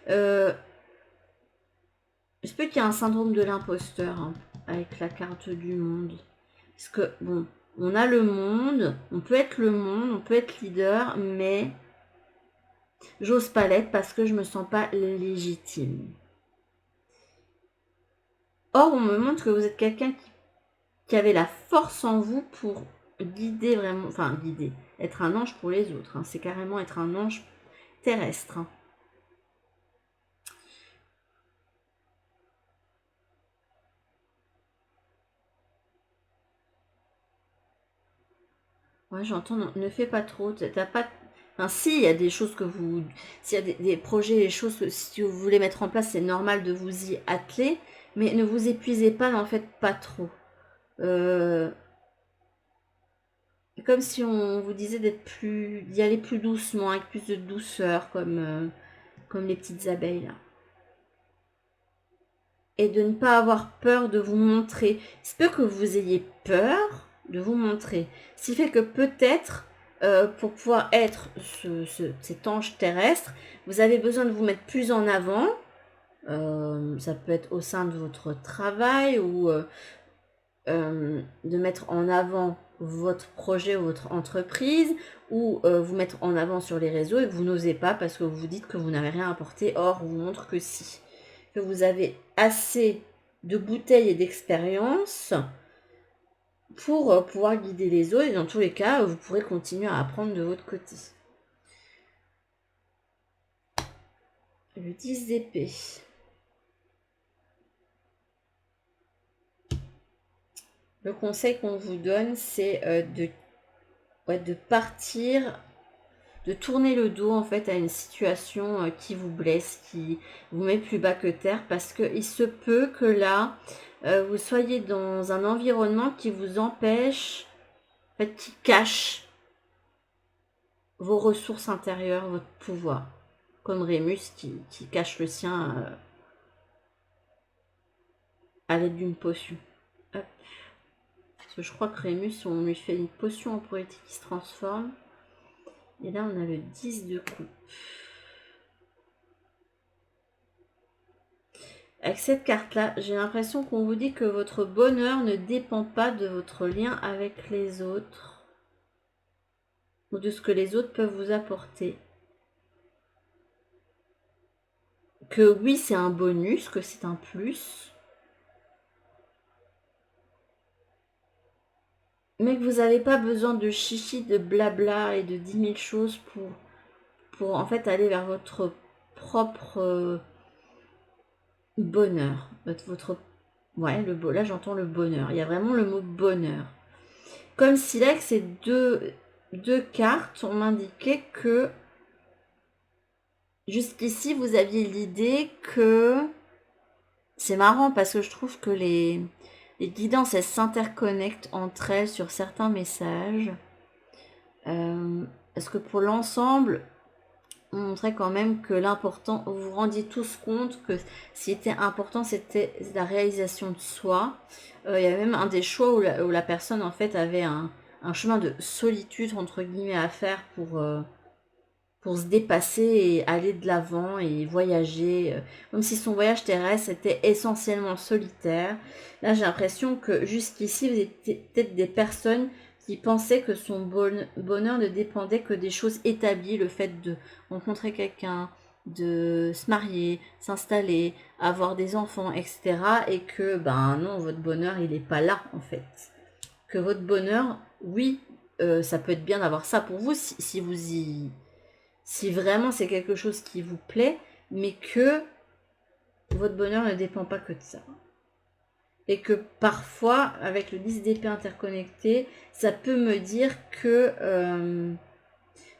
Il se peut qu'il y ait un syndrome de l'imposteur hein, avec la carte du monde. Parce que, bon, on a le monde, on peut être le monde, on peut être leader, mais j'ose pas l'être parce que je me sens pas légitime. Or, on me montre que vous êtes quelqu'un qui avait la force en vous pour guider vraiment, enfin guider, être un ange pour les autres. Hein. C'est carrément être un ange terrestre. Hein. Ouais, j'entends, ne fais pas trop. T'as pas. Enfin, si, il y a des choses que vous. S'il y a des projets, des choses que si vous voulez mettre en place, c'est normal de vous y atteler. Mais ne vous épuisez pas, n'en faites pas trop. Comme si on vous disait d'y aller plus doucement, avec plus de douceur, comme les petites abeilles là. Et de ne pas avoir peur de vous montrer. Il se peut que vous ayez peur de vous montrer. Ce qui fait que peut-être, pour pouvoir être cet ange terrestre, vous avez besoin de vous mettre plus en avant. Ça peut être au sein de votre travail ou de mettre en avant votre projet ou votre entreprise ou vous mettre en avant sur les réseaux et que vous n'osez pas parce que vous vous dites que vous n'avez rien apporté. Or, on vous montre que si. Que vous avez assez de bouteilles et d'expérience pour pouvoir guider les autres et dans tous les cas, vous pourrez continuer à apprendre de votre côté. Le 10 d'épée. Le conseil qu'on vous donne, c'est de partir, de tourner le dos en fait à une situation qui vous blesse, qui vous met plus bas que terre, parce qu'il se peut que là, vous soyez dans un environnement qui vous empêche, en fait, qui cache vos ressources intérieures, votre pouvoir. Comme Rémus qui cache le sien à l'aide d'une potion. Hop. Parce que je crois que Rémus, on lui fait une potion en pureté qui se transforme. Et là, on a le 10 de coupe. Avec cette carte-là, j'ai l'impression qu'on vous dit que votre bonheur ne dépend pas de votre lien avec les autres. Ou de ce que les autres peuvent vous apporter. Que oui, c'est un bonus, que c'est un plus. Mais que vous n'avez pas besoin de chichi, de blabla et de 10 000 choses pour en fait aller vers votre propre bonheur. Ouais, là j'entends le bonheur. Il y a vraiment le mot bonheur. Comme si là, avec ces deux cartes, on m'indiquait que jusqu'ici, vous aviez l'idée que... C'est marrant parce que je trouve que les guidances, elles s'interconnectent entre elles sur certains messages. Parce que pour l'ensemble, on montrait quand même que l'important, vous vous rendiez tous compte que ce qui était important, c'était la réalisation de soi. Il y avait même un des choix où la personne, en fait, avait un chemin de solitude, entre guillemets, à faire pour se dépasser et aller de l'avant et voyager. Comme si son voyage terrestre était essentiellement solitaire. Là, j'ai l'impression que jusqu'ici, vous étiez peut-être des personnes qui pensaient que son bonheur ne dépendait que des choses établies, le fait de rencontrer quelqu'un, de se marier, s'installer, avoir des enfants, etc. Et que, ben non, votre bonheur, il n'est pas là, en fait. Que votre bonheur, oui, ça peut être bien d'avoir ça pour vous si vraiment c'est quelque chose qui vous plaît, mais que votre bonheur ne dépend pas que de ça. Et que parfois, avec le 10 d'épée interconnecté, ça peut me dire que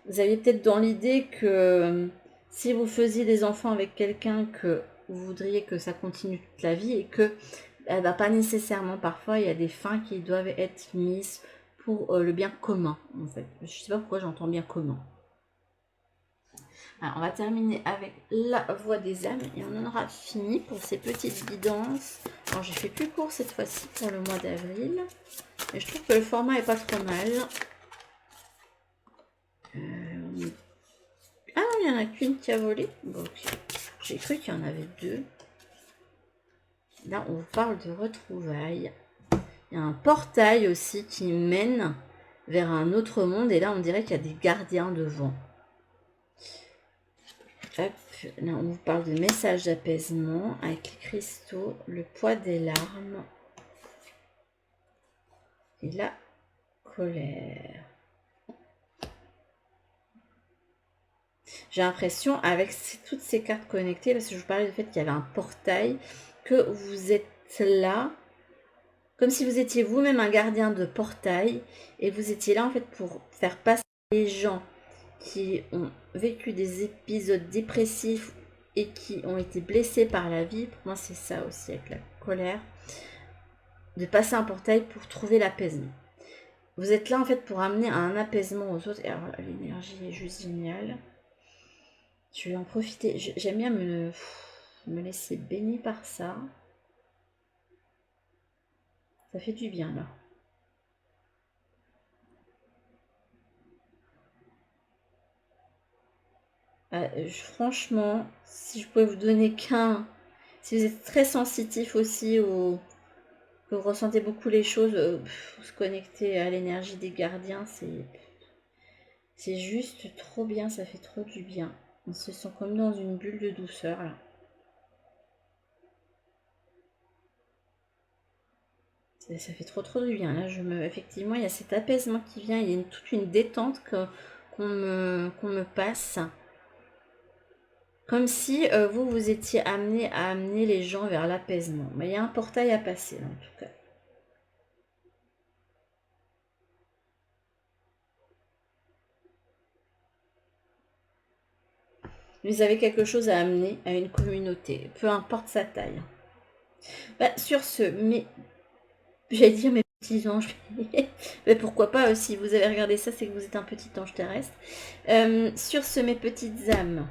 vous aviez peut-être dans l'idée que si vous faisiez des enfants avec quelqu'un, que vous voudriez que ça continue toute la vie et que pas nécessairement, parfois il y a des fins qui doivent être mises pour le bien commun, en fait. Je ne sais pas pourquoi j'entends bien commun. Alors, on va terminer avec la voix des âmes et on en aura fini pour ces petites guidances. Alors, j'ai fait plus court cette fois-ci pour le mois d'avril. Mais je trouve que le format est pas trop mal. Ah non, il n'y en a qu'une qui a volé. Bon, okay. J'ai cru qu'il y en avait deux. Là, on vous parle de retrouvailles. Il y a un portail aussi qui mène vers un autre monde. Et là, on dirait qu'il y a des gardiens devant. Hop, là on vous parle de message d'apaisement avec les cristaux, le poids des larmes et la colère. J'ai l'impression, avec toutes ces cartes connectées, parce que je vous parlais du fait qu'il y avait un portail, que vous êtes là, comme si vous étiez vous-même un gardien de portail, et vous étiez là en fait pour faire passer les gens qui ont vécu des épisodes dépressifs et qui ont été blessés par la vie. Pour moi, c'est ça aussi avec la colère. De passer un portail pour trouver l'apaisement. Vous êtes là en fait pour amener un apaisement aux autres. Et alors, l'énergie est juste géniale. Je vais en profiter. J'aime bien me laisser baigner par ça. Ça fait du bien là. Franchement, si je pouvais vous donner qu'un... Si vous êtes très sensitif aussi au... que vous ressentez beaucoup les choses, se connecter à l'énergie des gardiens, c'est juste trop bien, ça fait trop du bien. On se sent comme dans une bulle de douceur là. Ça fait trop du bien. Là, effectivement, il y a cet apaisement qui vient, il y a toute une détente qu'on me passe. Comme si vous étiez amené à amener les gens vers l'apaisement. Mais il y a un portail à passer, en tout cas. Vous avez quelque chose à amener à une communauté, peu importe sa taille. Sur ce, j'allais dire mes petits anges, mais pourquoi pas, si vous avez regardé ça, c'est que vous êtes un petit ange terrestre. Sur ce, mes petites âmes,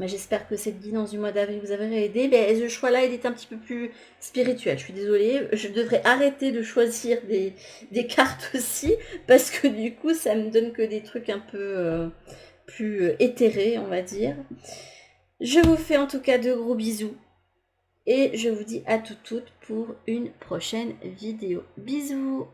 j'espère que cette guidance du mois d'avril vous avait aidé. Ce choix-là, il est un petit peu plus spirituel. Je suis désolée. Je devrais arrêter de choisir des cartes aussi, parce que du coup, ça me donne que des trucs un peu plus éthérés, on va dire. Je vous fais en tout cas de gros bisous. Et je vous dis à toutes pour une prochaine vidéo. Bisous!